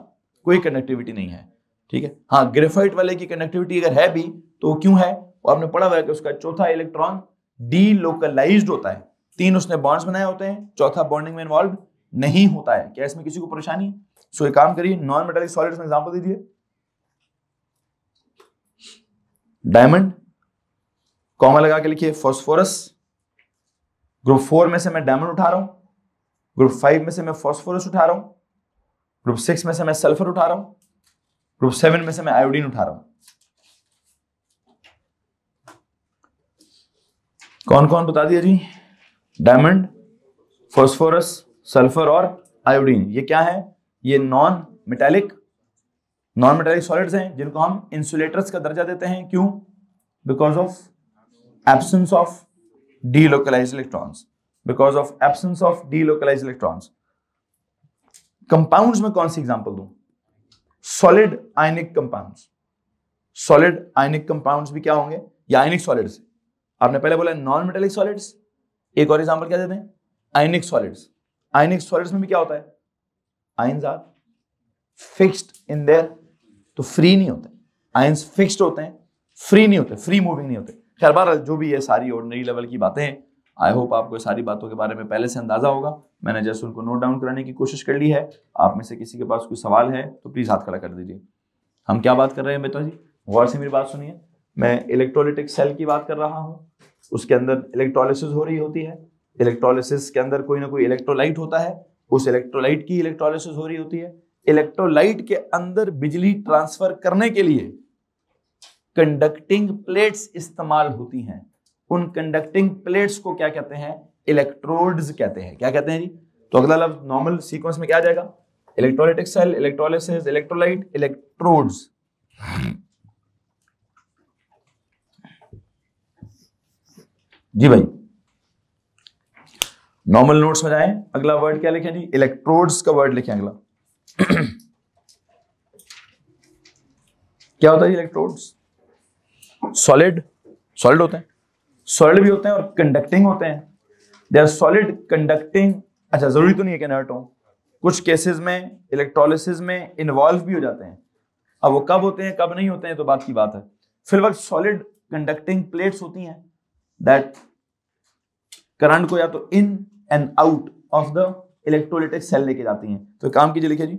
Speaker 1: कोई कंडक्टिविटी नहीं है। ठीक है, हाँ ग्रेफाइट वाले की कंडक्टिविटी अगर है भी तो क्यों है, वो आपने पढ़ा हुआ है कि उसका चौथा इलेक्ट्रॉन डीलोकलाइज्ड होता है, 3 उसने बॉन्ड्स बनाए होते हैं, चौथा बॉन्डिंग में इन्वॉल्व नहीं होता है। क्या इसमें किसी को परेशानी है? सो एक काम करिए, नॉन मेटालिक सॉलिड्स में एग्जांपल दीजिए। डायमंड कॉमा लगा के लिखिए फास्फोरस, ग्रुप 4 में से मैं डायमंड उठा रहा हूं, ग्रुप 5 में से मैं फास्फोरस उठा रहा हूं, ग्रुप 6 में से मैं सल्फर उठा रहा हूं, ग्रुप 7 में से मैं आयोडीन उठा रहा हूं। कौन कौन बता दिया जी? डायमंड, फास्फोरस, सल्फर और आयोडीन। ये क्या है? ये नॉन मेटालिक सॉलिड्स हैं जिनको हम इंसुलेटर्स का दर्जा देते हैं। क्यों? Because of absence of delocalized electrons, because of absence of delocalized electrons। Compounds में कौन सी एग्जांपल दूं? Solid ionic compounds. Solid ionic compounds भी क्या होंगे? या आयनिक सॉलिड्स। आपने पहले बोला नॉन मेटालिक सॉलिड्स, एक और एग्जांपल क्या देते हैं? आयनिक सॉलिड्स। आयनिक सॉलिड्स में भी क्या होता है? Ions are fixed in their, तो फ्री नहीं होते। आयंस फिक्स्ड होते हैं, फ्री नहीं होते, फ्री मूविंग नहीं होते। खैर बार जो भी ये सारी ऑर्डिनरी लेवल की बातें हैं, आई होप आपको सारी बातों के बारे में पहले से अंदाजा होगा। मैंने जैसे उनको नोट डाउन कराने की कोशिश कर ली है। आप में से किसी के पास कोई सवाल है तो प्लीज हाथ खड़ा कर दीजिए। हम क्या बात कर रहे हैं बेटा जी? गौर से मेरी बात सुनिए। मैं इलेक्ट्रोलाइटिक सेल की बात कर रहा हूँ। उसके अंदर इलेक्ट्रोलिसिस हो रही होती है। इलेक्ट्रोलिसिस के अंदर कोई ना कोई इलेक्ट्रोलाइट होता है, उस इलेक्ट्रोलाइट की इलेक्ट्रोलिसिस हो रही होती है। इलेक्ट्रोलाइट के अंदर बिजली ट्रांसफर करने के लिए कंडक्टिंग प्लेट्स इस्तेमाल होती हैं। उन कंडक्टिंग प्लेट्स को क्या कहते हैं? इलेक्ट्रोड्स कहते हैं। क्या कहते हैं जी? तो अगला लफ्ज नॉर्मल सीक्वेंस में क्या आ जाएगा? Electrolytic cell, electrolysis, electrolyte, electrodes. जी भाई, नॉर्मल नोट्स में जाएं। अगला वर्ड क्या लिखें जी? इलेक्ट्रोड्स का वर्ड लिखें अगला। क्या होता है इलेक्ट्रोड्स? सॉलिड होते हैं, सॉलिड भी होते हैं और कंडक्टिंग होते हैं। They are solid conducting. अच्छा, जरूरी तो नहीं है कि इनर्ट हो, कुछ केसेस में इलेक्ट्रोलिसिस में इन्वॉल्व भी हो जाते हैं। अब वो कब होते हैं कब नहीं होते हैं तो बात की बात है। फिर वक्त सॉलिड कंडक्टिंग प्लेट्स होती हैं दैट करंट को या तो in and out of the electrolytic cell लेके जाती हैं। तो काम कीजिए, लिखिए जी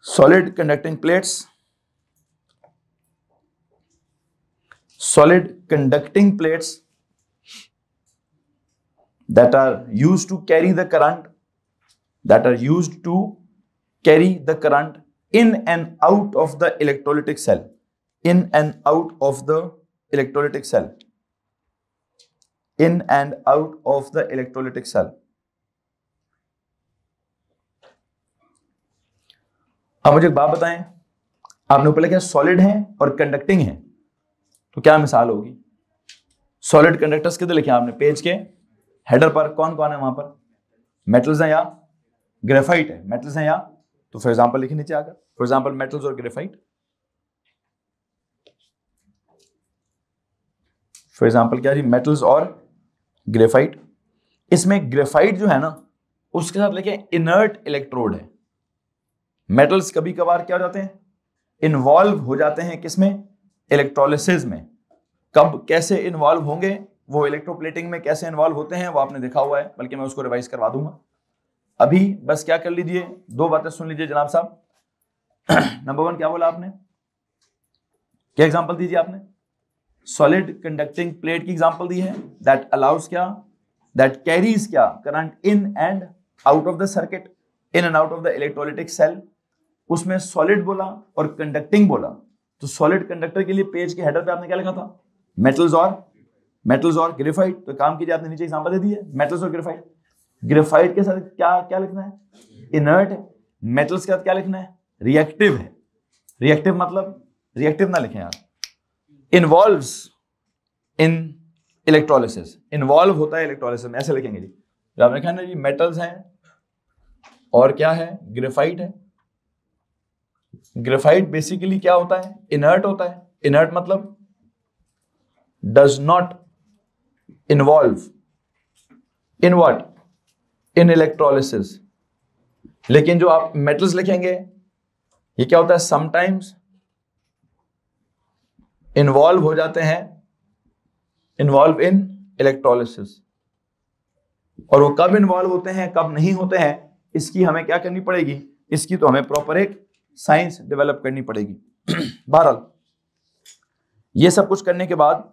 Speaker 1: solid conducting plates, solid conducting plates that are used to carry the current, in and out of the electrolytic cell, in and out of the electrolytic cell, in and out of the electrolytic cell। अब मुझे एक बात बताएं, आपने ऊपर लिखा solid है और कंडक्टिंग है, तो क्या मिसाल होगी? सॉलिड कंडक्टर्स किधर लिखे आपने? पेज के हेडर पर कौन कौन है? वहां पर मेटल्स हैं या ग्रेफाइट है? मेटल्स हैं या, तो फॉर एग्जांपल लिखे नीचे आकर, फॉर एग्जांपल मेटल्स और ग्रेफाइट। फॉर एग्जांपल क्या जी? मेटल्स और ग्रेफाइट। इसमें ग्रेफाइट जो है ना, उसके साथ लिखे इनर्ट इलेक्ट्रोड है। मेटल्स कभी कभार क्या हो जाते हैं? इन्वॉल्व हो जाते हैं किसमें? इलेक्ट्रोलिसिस में। कब कैसे इन्वॉल्व होंगे, वो इलेक्ट्रोप्लेटिंग में कैसे इन्वॉल्व होते हैं वो आपने देखा हुआ है, बल्कि मैं उसको रिवाइज करवा दूंगा। अभी बस क्या कर लीजिए, 2 बातें सुन लीजिए जनाब साहब। नंबर 1 क्या बोला आपने? क्या एग्जांपल दीजिए आपने? सॉलिड कंडक्टिंग प्लेट की एग्जांपल दी है दैट अलाउज क्या? दैट कैरीज क्या? Current in and out of the circuit, in and out of the electrolytic cell. उसमें सॉलिड बोला और कंडक्टिंग बोला। तो सॉलिड कंडक्टर के लिए पेज के हेडर पे आपने क्या लिखा था? मेटल्स और ग्रेफाइट। तो काम कीजिए, आपने नीचे एग्जांपल दे दी है, मेटल्स और ग्रेफाइट। ग्रेफाइट के साथ क्या लिखना है? इनर्ट है। मेटल्स के साथ क्या लिखना है? रिएक्टिव है। रिएक्टिव मतलब रिएक्टिव ना लिखें यार, इन्वॉल्व्स इन इलेक्ट्रोलिसिस, इन्वॉल्व होता है इलेक्ट्रोलिसिस में, ऐसे लिखेंगे जी। तो आपने कहा ना जी मेटल्स हैं और क्या है? ग्रेफाइट है। ग्रेफाइट बेसिकली क्या होता है? इनर्ट होता है। इनर्ट मतलब does not involve in what? In electrolysis. लेकिन जो आप मेटल्स लिखेंगे ये क्या होता है? समटाइम्स इन्वॉल्व हो जाते हैं, इन्वॉल्व इन इलेक्ट्रोलिसिस। और वो कब इन्वॉल्व होते हैं कब नहीं होते हैं इसकी हमें क्या करनी पड़ेगी? इसकी तो हमें प्रॉपर एक साइंस डेवलप करनी पड़ेगी। बहरहाल ये सब कुछ करने के बाद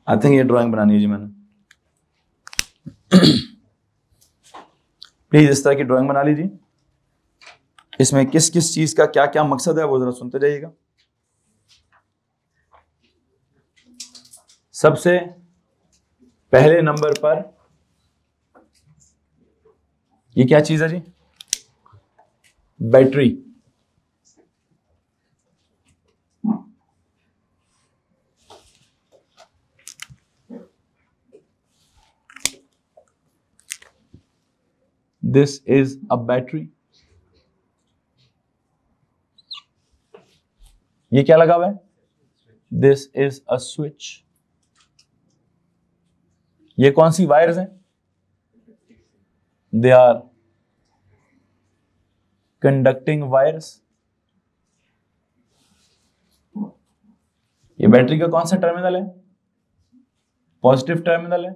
Speaker 1: आई थिंक ये ड्राइंग बनानी है जी मैंने। प्लीज इस तरह की ड्राइंग बना लीजिए। इसमें किस किस चीज का क्या क्या मकसद है वो जरा सुनते जाइएगा। सबसे पहले नंबर पर ये क्या चीज है जी? Battery. This is a battery. ये क्या लगा हुआ है? This is a switch. ये कौन सी वायर्स हैं? They are conducting wires. ये बैटरी का कौन सा टर्मिनल है? पॉजिटिव टर्मिनल है।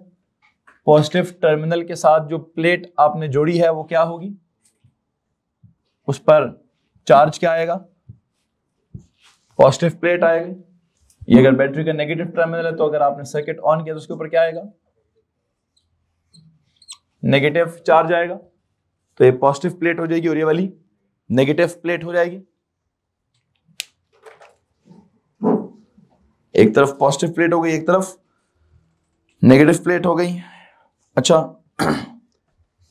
Speaker 1: पॉजिटिव टर्मिनल के साथ जो प्लेट आपने जोड़ी है वो क्या होगी? उस पर चार्ज क्या आएगा? पॉजिटिव प्लेट आएगी। ये अगर बैटरी का नेगेटिव टर्मिनल है तो अगर आपने सर्किट ऑन किया तो उसके ऊपर क्या आएगा? नेगेटिव चार्ज आएगा। तो ये पॉजिटिव प्लेट हो जाएगी और ये वाली नेगेटिव प्लेट हो जाएगी। एक तरफ पॉजिटिव प्लेट हो गई, एक तरफ नेगेटिव प्लेट हो गई। अच्छा,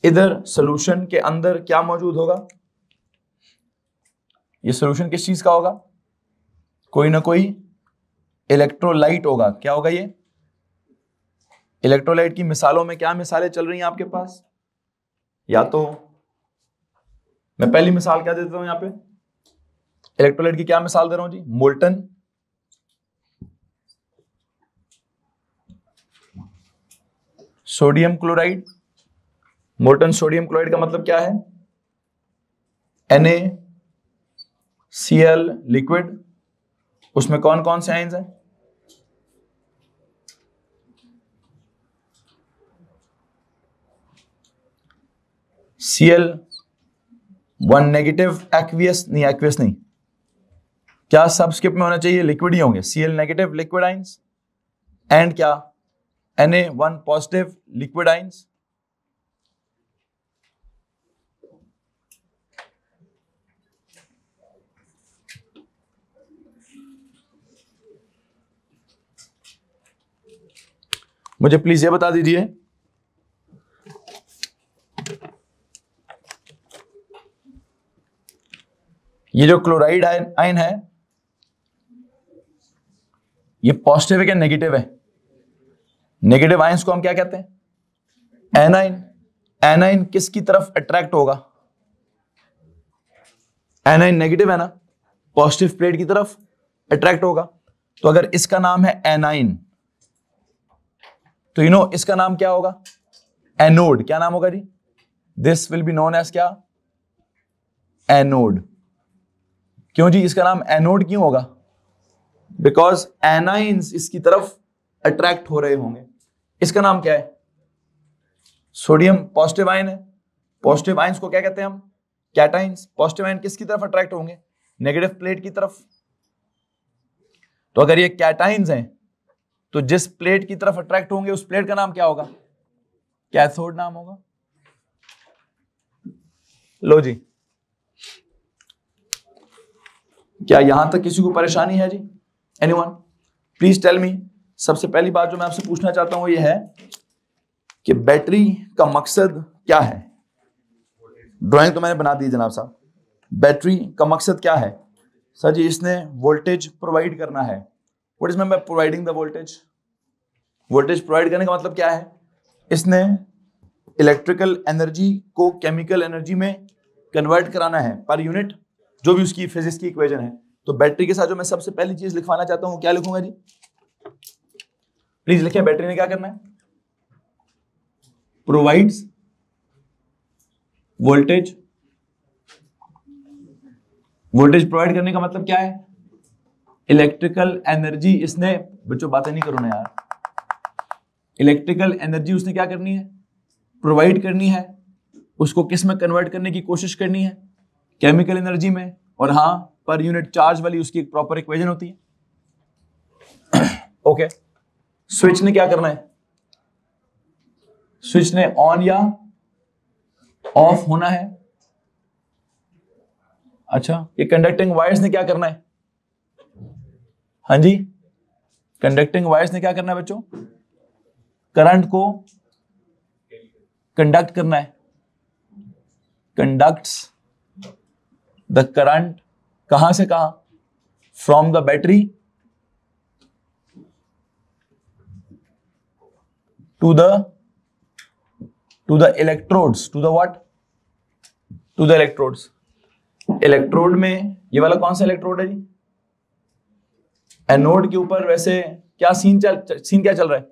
Speaker 1: इधर सॉल्यूशन के अंदर क्या मौजूद होगा? ये सॉल्यूशन किस चीज का होगा? कोई ना कोई इलेक्ट्रोलाइट होगा। क्या होगा ये? इलेक्ट्रोलाइट की मिसालों में क्या मिसालें चल रही हैं आपके पास? या तो मैं पहली मिसाल क्या देता हूं यहां पे? इलेक्ट्रोलाइट की क्या मिसाल दे रहा हूं जी? Molten sodium chloride. Molten sodium chloride का मतलब क्या है? NaCl liquid. उसमें कौन कौन से आयंस हैं? Cl1 नेगेटिव, एक्वियस नहीं, एक्वियस नहीं, क्या सबस्क्रिप्ट में होना चाहिए? लिक्विड ही होंगे। Cl negative liquid ions and क्या? Na1 positive liquid ions. मुझे प्लीज ये बता दीजिए, ये जो क्लोराइड आयन है ये पॉजिटिव है क्या नेगेटिव है? नेगेटिव आयंस को हम क्या कहते हैं? एनाइन। एनाइन किसकी तरफ अट्रैक्ट होगा? एनाइन नेगेटिव है ना, पॉजिटिव प्लेट की तरफ अट्रैक्ट होगा। तो अगर इसका नाम है एनाइन तो इसका नाम क्या होगा? एनोड। क्या नाम होगा जी? This will be known as क्या? एनोड। क्यों जी इसका नाम एनोड क्यों होगा? बिकॉज एनाइंस इसकी तरफ अट्रैक्ट हो रहे होंगे। इसका नाम क्या है? सोडियम पॉजिटिव आयन है। पॉजिटिव आयंस को क्या कहते हैं हम? कैटाइंस। पॉजिटिव आयन किसकी तरफ अट्रैक्ट होंगे? नेगेटिव प्लेट की तरफ। तो अगर ये कैटाइंस हैं तो जिस प्लेट की तरफ अट्रैक्ट होंगे उस प्लेट का नाम क्या होगा? कैथोड नाम होगा। लो जी, क्या यहां तक किसी को परेशानी है जी? Anyone please tell me. सबसे पहली बात जो मैं आपसे पूछना चाहता हूं ये है कि बैटरी का मकसद क्या है? ड्राइंग तो मैंने बना दी जनाब साहब। बैटरी का मकसद क्या है सर जी? इसने वोल्टेज प्रोवाइड करना है। What is mean by providing the voltage? Voltage provide करने का मतलब क्या है? इसने इलेक्ट्रिकल एनर्जी को केमिकल एनर्जी में कन्वर्ट कराना है पर यूनिट, जो भी उसकी फिजिक्स की इक्वेशन है। तो बैटरी के साथ जो मैं सबसे पहली चीज लिखवाना चाहता हूं, क्या लिखूंगा जी? प्लीज लिखिए, बैटरी ने क्या करना है? Provides voltage. वोल्टेज प्रोवाइड करने का मतलब क्या है? इलेक्ट्रिकल एनर्जी इसने, बच्चों बातें नहीं करो ना यार, इलेक्ट्रिकल एनर्जी उसने क्या करनी है? प्रोवाइड करनी है। उसको किस में कन्वर्ट करने की कोशिश करनी है? केमिकल एनर्जी में। और हाँ, पर यूनिट चार्ज वाली उसकी एक प्रॉपर इक्वेशन होती है। ओके, स्विच ने क्या करना है? स्विच ने ऑन या ऑफ होना है। अच्छा, ये कंडक्टिंग वायर्स ने क्या करना है? हाँ जी, कंडक्टिंग वायर्स ने क्या करना है बच्चों? करंट को कंडक्ट करना है। कंडक्ट्स द करंट, कहां से कहां? From the battery to the electrodes. To the what? To the electrodes. Electrode में ये वाला कौन सा इलेक्ट्रोड है जी? एनोड के ऊपर। वैसे क्या सीन क्या चल रहा है?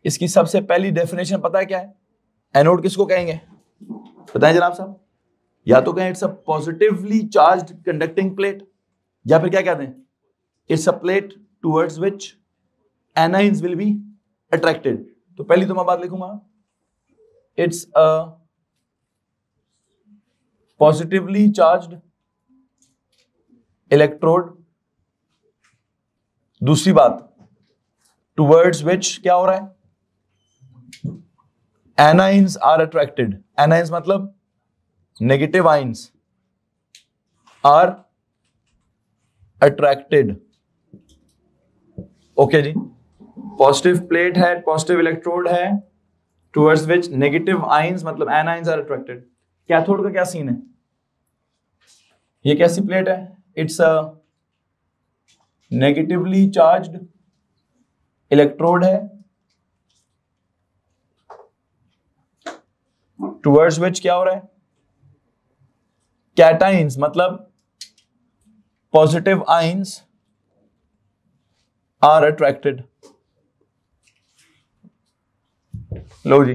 Speaker 1: इसकी सबसे पहली डेफिनेशन पता है क्या है? एनोड किसको कहेंगे? बताएं जनाब साहब। या तो कहें it's a positively charged conducting plate, या फिर क्या कहते हैं? It's a plate towards which anions will be attracted. तो पहली तो मैं बात लिखूंगा, it's a positively charged electrode. दूसरी बात, टुवर्ड्स विच क्या हो रहा है? Anions are attracted. एनाइंस मतलब negative ions are attracted. Okay जी, पॉजिटिव प्लेट है, पॉजिटिव इलेक्ट्रोड है, टुवर्ड्स विच नेगेटिव आइंस मतलब एनाइंस आर अट्रैक्टेड। कैथोड का क्या सीन है? ये कैसी प्लेट है? It's a negatively charged electrode है, टुवर्ड्स विच क्या हो रहा है? कैटाइंस मतलब पॉजिटिव आइंस आर अट्रैक्टेड। लो जी,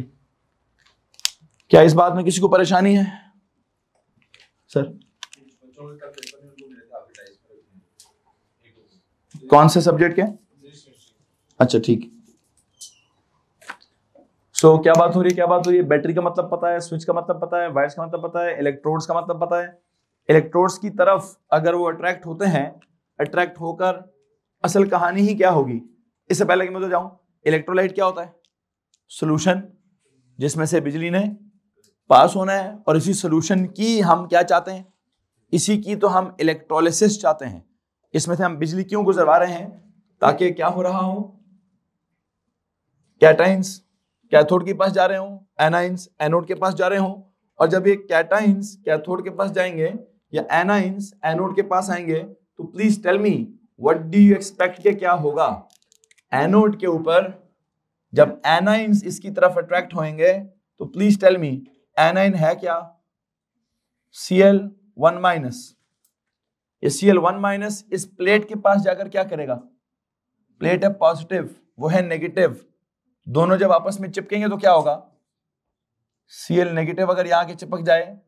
Speaker 1: क्या इस बात में किसी को परेशानी है सर? कौन से सब्जेक्ट के? अच्छा ठीक। सो क्या बात हो रही है? बैटरी का मतलब पता है, स्विच का मतलब पता है, वायर्स का मतलब पता है, इलेक्ट्रोड्स का मतलब पता है। इलेक्ट्रोड्स की तरफ अगर वो अट्रैक्ट होते हैं, अट्रैक्ट होकर असल कहानी ही क्या होगी? इससे पहले कि मैं तो जाऊं, इलेक्ट्रोलाइट क्या होता है? सोल्यूशन जिसमें से बिजली ने पास होना है, और इसी सोल्यूशन की हम क्या चाहते हैं? इसी की तो हम इलेक्ट्रोलिसिस चाहते हैं। इसमें से हम बिजली क्यों गुजरवा रहे हैं? ताकि क्या हो रहा हो? कैटाइंस कैथोड के पास जा रहे हो, एनाइंस एनोड के पास जा रहे हो। और जब ये कैटाइंस कैथोड के पास जाएंगे या एनाइंस एनोड के पास आएंगे, तो please tell me what do you expect के क्या होगा? एनोड के ऊपर जब एनाइंस इसकी तरफ अट्रैक्ट होंगे, तो प्लीज टेल मी एनाइन है क्या? Cl1-। ये Cl1- इस प्लेट के पास जाकर क्या करेगा? प्लेट है पॉजिटिव, वो है नेगेटिव, दोनों जब आपस में चिपकेंगे तो क्या होगा? Cl नेगेटिव अगर यहां के चिपक जाए,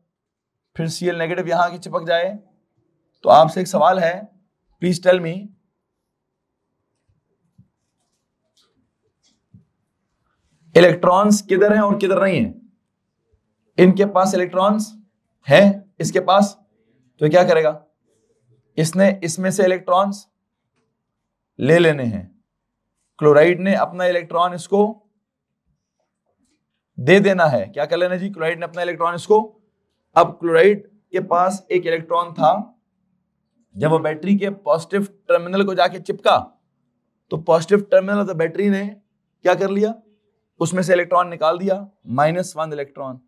Speaker 1: फिर Cl नेगेटिव यहां के चिपक जाए, तो आपसे एक सवाल है, प्लीज टेल मी इलेक्ट्रॉन्स किधर हैं और किधर नहीं है? इनके पास इलेक्ट्रॉन्स हैं, इसके पास, तो क्या करेगा? इसने इसमें से इलेक्ट्रॉन्स ले लेने हैं। क्लोराइड ने अपना इलेक्ट्रॉन इसको दे देना है। क्या कर लेना जी? क्लोराइड ने अपना इलेक्ट्रॉन इसको। अब क्लोराइड के पास एक इलेक्ट्रॉन था, जब वो बैटरी के पॉजिटिव टर्मिनल को जाके चिपका, तो positive terminal of the battery ने क्या कर लिया? उसमें से इलेक्ट्रॉन निकाल दिया, -1 इलेक्ट्रॉन,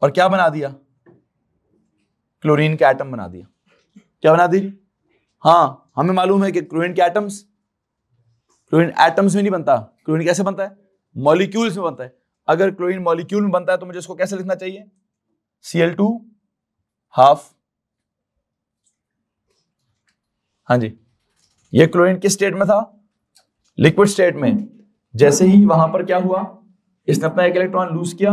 Speaker 1: और क्या बना दिया? क्लोरीन का एटम बना दिया। क्या बना दी? हाँ, हमें मालूम है कि क्लोरीन के एटम्स, क्लोरीन एटम्स में नहीं बनता। क्लोरीन कैसे बनता है? मॉलिक्यूल्स में बनता है। अगर क्लोरीन मॉलिक्यूल में बनता है तो मुझे इसको कैसे लिखना चाहिए? Cl2 half. हाँ जी, ये क्लोरीन किस स्टेट में था? लिक्विड स्टेट में। जैसे ही वहां पर क्या हुआ, इसने अपना एक इलेक्ट्रॉन लूज किया,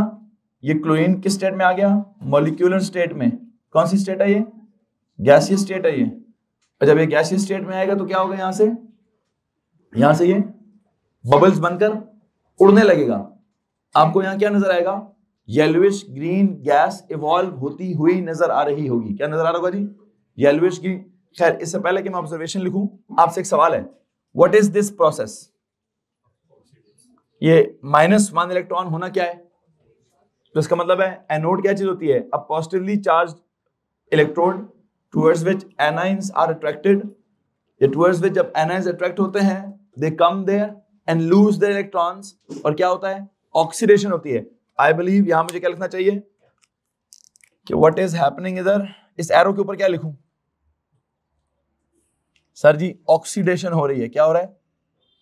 Speaker 1: ये क्लोरीन किस स्टेट में आ गया? मॉलिक्यूलर स्टेट में। कौन सी स्टेट है ये? गैसीय स्टेट है ये। और जब ये गैसीय स्टेट में आएगा तो क्या होगा? यहां से ये बबल्स बनकर उड़ने लगेगा। आपको यहां क्या नजर आएगा? येलोइश ग्रीन गैस इवॉल्व होती हुई नजर आ रही होगी। क्या नजर आ रहा होगा जी? Yellowish green. खैर, इससे पहले कि मैं ऑब्जर्वेशन लिखूं, आपसे एक सवाल है, व्हाट इज दिस प्रोसेस? ये -1 इलेक्ट्रॉन होना क्या है? तो इसका मतलब है एनोड क्या चीज होती है? A positively charged electrode towards which anions are attracted. ये टुवर्ड्स व्हिच जब एनाइंस अट्रैक्ट होते हैं, they come there and lose their electrons, और क्या होता है? ऑक्सीडेशन होती है। आई बिलीव यहां मुझे क्या लिखना चाहिए कि व्हाट इज हैपनिंग इधर। इस एरो के ऊपर क्या लिखूं? सर जी, ऑक्सीडेशन हो रही है। क्या हो रहा है?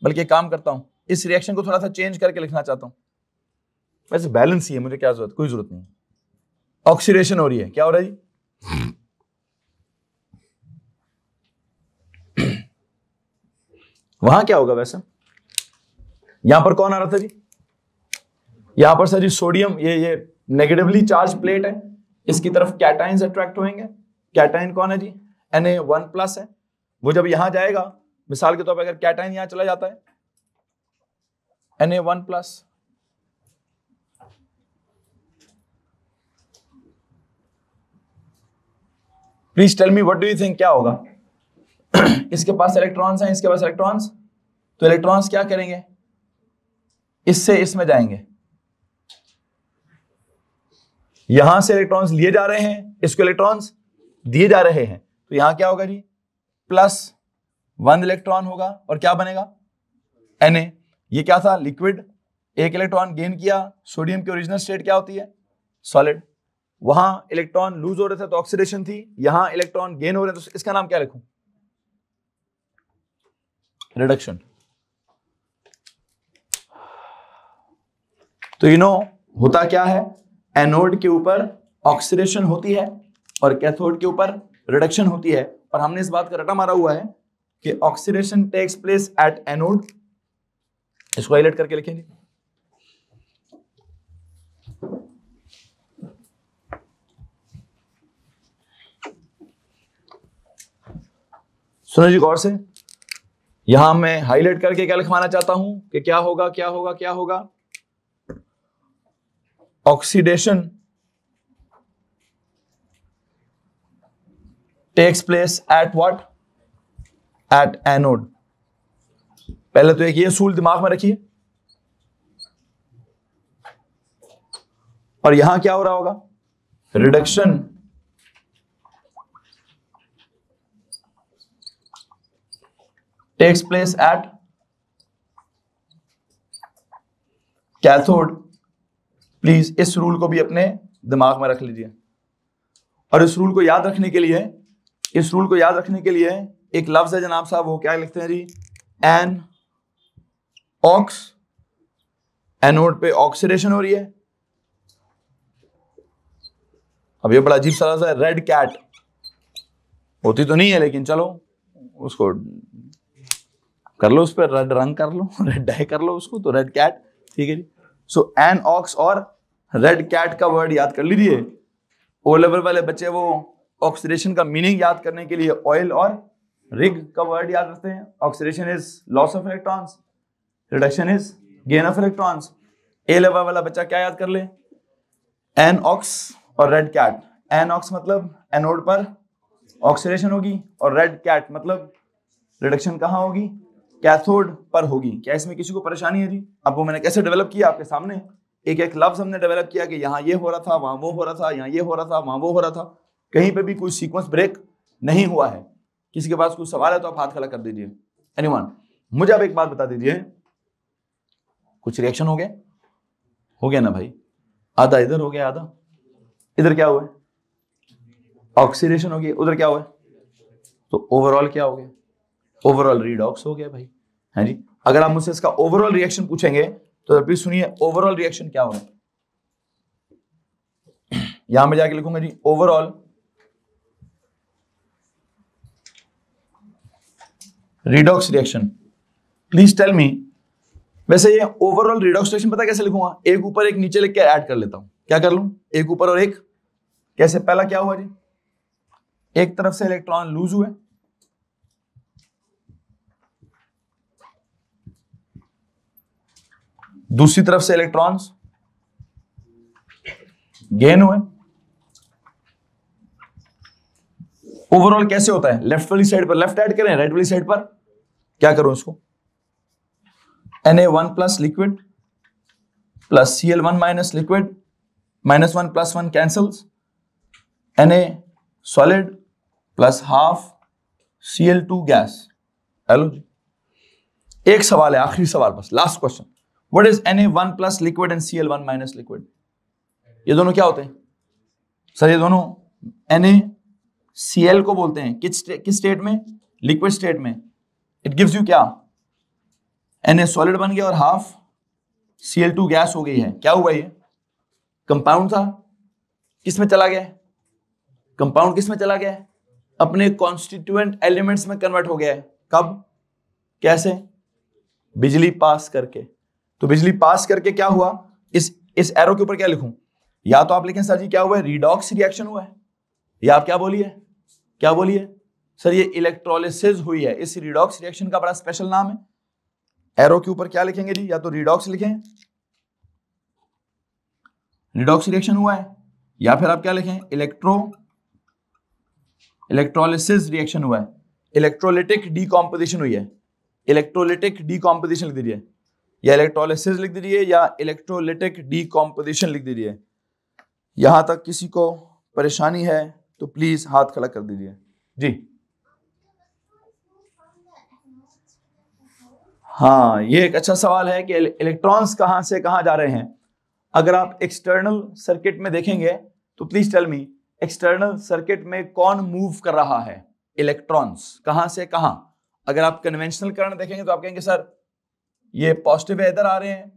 Speaker 1: बल्कि एक काम करता हूं, इस रिएक्शन को थोड़ा सा चेंज करके लिखना चाहता हूं। वैसे बैलेंस ही है, मुझे क्या जरूरत? कोई जरूरत नहीं। ऑक्सीडेशन हो रही है। क्या हो रहा है जी? वहां क्या होगा वैसे? यहां पर कौन आ रहा था जी? यहां पर सर जी सोडियम, ये नेगेटिवली चार्ज प्लेट है, इसकी तरफ कैटाइंस अट्रैक्ट होंगे। कैटाइन कौन है जी? Na1+ है। वो जब यहां जाएगा, मिसाल के तौर पर अगर कैटाइन यहां चला जाता है, Na1+, please tell me what do you think क्या होगा? इसके पास इलेक्ट्रॉन्स हैं, इसके पास इलेक्ट्रॉन्स, तो इलेक्ट्रॉन्स क्या करेंगे? इससे इसमें जाएंगे। यहां से इलेक्ट्रॉन्स लिए जा रहे हैं, इसको इलेक्ट्रॉन्स दिए जा रहे हैं, तो यहां क्या होगा जी? +1 इलेक्ट्रॉन होगा, और क्या बनेगा? Na। ये क्या था? लिक्विड। एक इलेक्ट्रॉन गेन किया। सोडियम की ओरिजिनल स्टेट क्या होती है? सॉलिड। वहां इलेक्ट्रॉन लूज हो रहे थे तो ऑक्सीडेशन थी, यहां इलेक्ट्रॉन गेन हो रहे थे, तो इसका नाम क्या लिखूं? रिडक्शन। तो होता क्या है? एनोड के ऊपर ऑक्सीडेशन होती है और कैथोड के ऊपर रिडक्शन होती है, और हमने इस बात का रटा मारा हुआ है कि oxidation takes place at anode. इसको हाईलाइट करके लिखेंगे। सुनो जी गौर से, यहां मैं हाईलाइट करके क्या लिखवाना चाहता हूं कि क्या होगा, क्या होगा, क्या होगा? Oxidation takes place at what? At anode. पहले तो एक ये सूल दिमाग में रखिए, और यहां क्या हो रहा होगा? Reduction takes place at cathode. Please इस रूल को भी अपने दिमाग में रख लीजिए, और इस रूल को याद रखने के लिए, एक लफ्ज है जनाब साहब, वो क्या लिखते हैं जी? An ox. एनोड पे ऑक्सीडेशन हो रही है। अब ये बड़ा अजीब सा लफ्ज है, रेड कैट। होती तो नहीं है, लेकिन चलो उसको कर लो, उस पर रेड रंग कर लो, रेड डाई कर लो उसको, तो रेड कैट। ठीक है जी। सो एन ऑक्स और रेड कैट का वर्ड याद कर लीजिए। ओ लेवल वाले बच्चे वो ऑक्सीडेशन का मीनिंग याद करने के लिए ऑयल और रिग का वर्ड याद रखते हैं। Oxidation is loss of electrons, reduction is gain of electrons. A level वाला बच्चा क्या याद कर ले? एन ऑक्स और रेड कैट। एन ऑक्स मतलब एनोड पर ऑक्सीडेशन होगी, और रेड कैट मतलब रिडक्शन कहां होगी? कैथोड पर होगी। क्या इसमें किसी को परेशानी है जी? अब वो मैंने कैसे डेवलप किया आपके सामने, एक एक लफ्ज हमने डेवलप किया कि यहाँ ये हो रहा था, वहां वो हो रहा था, यहाँ ये हो रहा था, वहां वो हो रहा था। कहीं पे भी कोई सीक्वेंस ब्रेक नहीं हुआ है। किसी के पास कोई सवाल है तो आप हाथ खड़ा कर दीजिए। एनीवन, मुझे आप एक बात बता दीजिए, कुछ रिएक्शन हो गया ना भाई? आधा इधर हो गया, आधा इधर। क्या हुआ? ऑक्सीडेशन हो गई, उधर क्या हुआ, तो ओवरऑल क्या हो गया, ओवरऑल रीडॉक्स हो गया भाई, है जी। अगर आप मुझसे इसका ओवरऑल रिएक्शन पूछेंगे तो अभी सुनिए ओवरऑल रिएक्शन क्या होगा। यहां में जाके लिखूंगा जी overall redox reaction. Please tell me, वैसे ये ओवरऑल रिडॉक्स रिएक्शन पता कैसे लिखूंगा, एक ऊपर एक नीचे लिख के ऐड कर लेता हूं। क्या कर लूं, एक ऊपर और एक, कैसे, पहला क्या हुआ जी, एक तरफ से इलेक्ट्रॉन लूज हुए, दूसरी तरफ से इलेक्ट्रॉन्स गेन हुए। ओवरऑल कैसे होता है, लेफ्ट वाली साइड पर लेफ्ट ऐड करें, राइट वाली साइड पर क्या करूं इसको, Na1 plus liquid plus Cl1 minus liquid, -1 + 1 cancels, Na solid plus half Cl2 gas. Hello जी, एक सवाल है, आखिरी सवाल बस, last question, what is Na1 plus liquid and Cl1 minus liquid, ये दोनों क्या होते हैं सर, ये दोनों NaCl को बोलते हैं किस स्टेट में, लिक्विड स्टेट में, इट गिव्स यू क्या, Na सॉलिड बन गया और हाफ Cl2 गैस हो गई है। क्या हुआ, ये कंपाउंड था, किस में चला गया, कंपाउंड किस में चला गया, अपने कॉन्स्टिट्यूएंट एलिमेंट्स में कन्वर्ट हो गया है। कब, कैसे, बिजली पास करके। तो बिजली पास करके क्या हुआ, इस एरो के ऊपर क्या लिखूं, या तो आप लिखें सर जी क्या हुआ है, रिडॉक्स रिएक्शन हुआ है, या आप क्या बोलिए, क्या बोलिए सर ये इलेक्ट्रोलिसिस हुई है। इस रिडॉक्स रिएक्शन का बड़ा स्पेशल नाम है। एरो के ऊपर क्या लिखेंगे जी, या तो रिडॉक्स लिखें, रिडॉक्स रिएक्शन हुआ है, या फिर आप क्या लिखें, इलेक्ट्रोलिसिस रिएक्शन हुआ है, इलेक्ट्रोलिटिक डीकॉम्पोजिशन हुई है, इलेक्ट्रोलिटिक डीकॉम्पोजिशन लिख दीजिए, या इलेक्ट्रोलिसिस लिख दीजिए, या इलेक्ट्रोलिटिक डीकॉम्पोजिशन लिख दीजिए। यहां तक किसी को परेशानी है तो प्लीज हाथ खड़ा कर दीजिए जी। हाँ, ये एक अच्छा सवाल है कि इलेक्ट्रॉन्स कहां से कहां जा रहे हैं। अगर आप एक्सटर्नल सर्किट में देखेंगे तो please tell me, external circuit में कौन मूव कर रहा है, इलेक्ट्रॉन्स कहां से कहां। अगर आप कन्वेंशनल करंट देखेंगे तो आप कहेंगे सर ये पॉजिटिव है, इधर आ रहे हैं,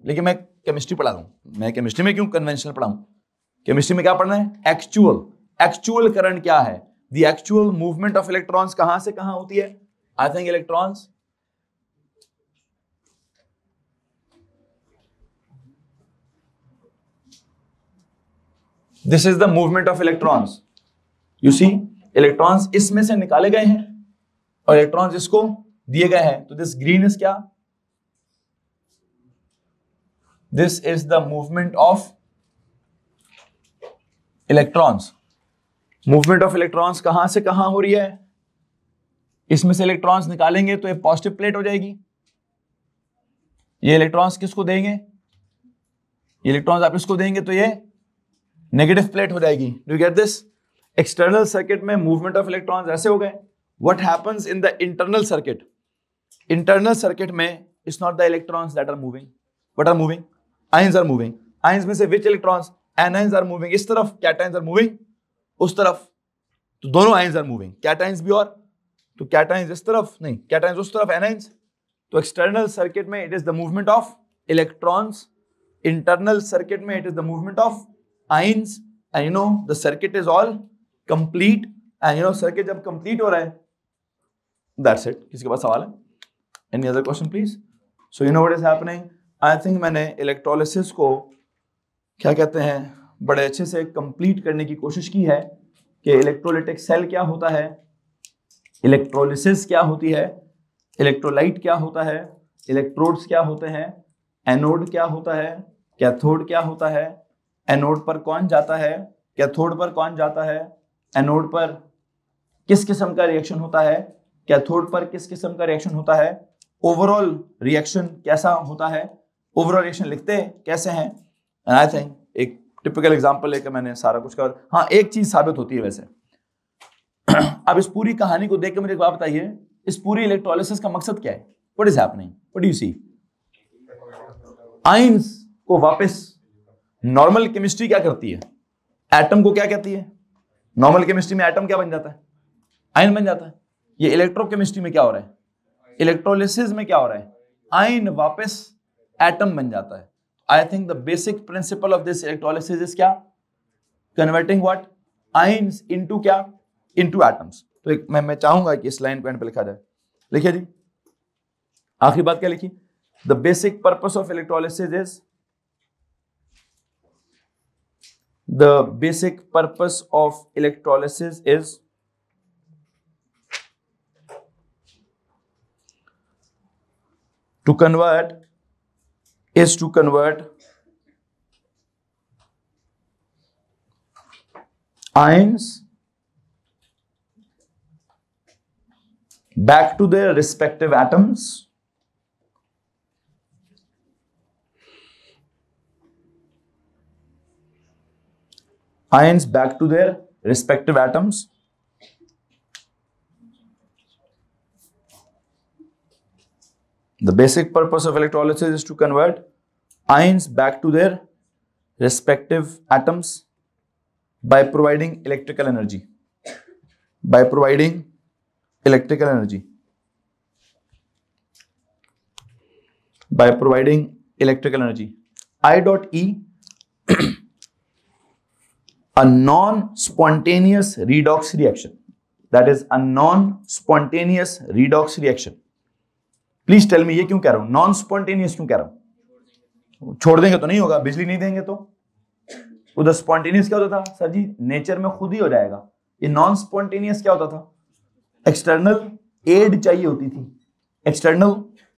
Speaker 1: लेकिन मैं केमिस्ट्री पढ़ा रहा हूं, मैं केमिस्ट्री में क्यों कन्वेंशनल पढ़ाऊं, केमिस्ट्री में क्या पढ़ना है, एक्चुअल करंट क्या है, the actual movement of electrons कहां से कहां होती है। I think electrons, this is the movement of electrons, you see electrons इसमें से निकाले गए हैं और इलेक्ट्रॉन्स इसको दिए गए हैं। तो दिस ग्रीन इज क्या, this is the movement of electrons. Movement of electrons कहां से कहां हो रही है, इसमें से इलेक्ट्रॉन्स निकालेंगे तो ये पॉजिटिव प्लेट हो जाएगी, ये इलेक्ट्रॉन्स किसको देंगे, ये इलेक्ट्रॉन्स आप इसको देंगे तो ये नेगेटिव प्लेट हो जाएगी। Do you get this, external circuit में मूवमेंट ऑफ इलेक्ट्रॉन्स ऐसे हो गए। What happens in the internal circuit, internal circuit में it's not the electrons that are moving, what are moving, ions are moving. Ions में से which electrons, anions are moving इस तरफ, cations are moving उस तरफ, तो दोनों आयंस आर मूविंग, कैटायंस भी, और तो कैटायंस इस तरफ नहीं, कैटायंस उस तरफ, एनायंस। तो एक्सटर्नल सर्किट में it is the movement of electrons, internal circuit में it is the movement of ions, and you know the circuit is all complete, and you know circuit जब complete हो रहा है, that's it. किसी के पास सवाल है, any other question please. So you know what is happening, I think मैंने electrolysis को क्या कहते हैं बड़े अच्छे से कंप्लीट करने की कोशिश की है कि इलेक्ट्रोलिटिक सेल क्या होता है, इलेक्ट्रोलिसिस क्या होती है, इलेक्ट्रोलाइट क्या होता है, इलेक्ट्रोड्स क्या होते हैं, एनोड क्या होता है, कैथोड क्या होता है, एनोड पर कौन जाता है, कैथोड पर कौन जाता है, एनोड पर किस किस्म का रिएक्शन होता है, कैथोड पर किस किस्म का रिएक्शन होता है, ओवरऑल रिएक्शन कैसा होता है, ओवरऑल रिएक्शन लिखते कैसे हैं। एंड आई थिंक एक टिपिकल एग्जांपल लेकर मैंने सारा कुछ कर, हाँ एक चीज साबित होती है वैसे। अब इस पूरी कहानी को देख के मुझे एक बात बताइए, इस पूरी इलेक्ट्रोलिसिस का मकसद क्या है, what is happening, what do you see. Ions को वापस, नॉर्मल केमिस्ट्री क्या करती है, एटम को क्या कहती है, नॉर्मल केमिस्ट्री में एटम क्या बन जाता है? आयन बन जाता है। ये इलेक्ट्रोकेमिस्ट्री में क्या हो रहा है? इलेक्ट्रोलिसिस में क्या हो रहा है? आयन वापस एटम बन जाता है। I think the basic principle of this electrolysis is क्या? Converting what? आयन्स इनटू क्या? Into atoms. तो एक मैं चाहूंगा कि इस लाइन को एंड पे लिखा जाए। लिखिए जी, आखिरी बात क्या लिखी? The basic purpose of electrolysis is, the basic purpose of electrolysis is to convert ions back to their respective atoms The basic purpose of electrolysis is to convert ions back to their respective atoms by providing electrical energy. I dot E, a non-spontaneous redox reaction. That is a non-spontaneous redox reaction. Please tell me, ये क्यों कह रहा हूं? Non spontaneous क्यों कह रहा हूं? छोड़ देंगे तो नहीं होगा, बिजली नहीं देंगे तो। उधर स्पॉन्टेनियस क्या होता था? सर जी नेचर में खुद ही हो जाएगा। ये नॉन स्पॉन्टेनियस क्या होता था? एक्सटर्नल एड चाहिए होती थी, एक्सटर्नल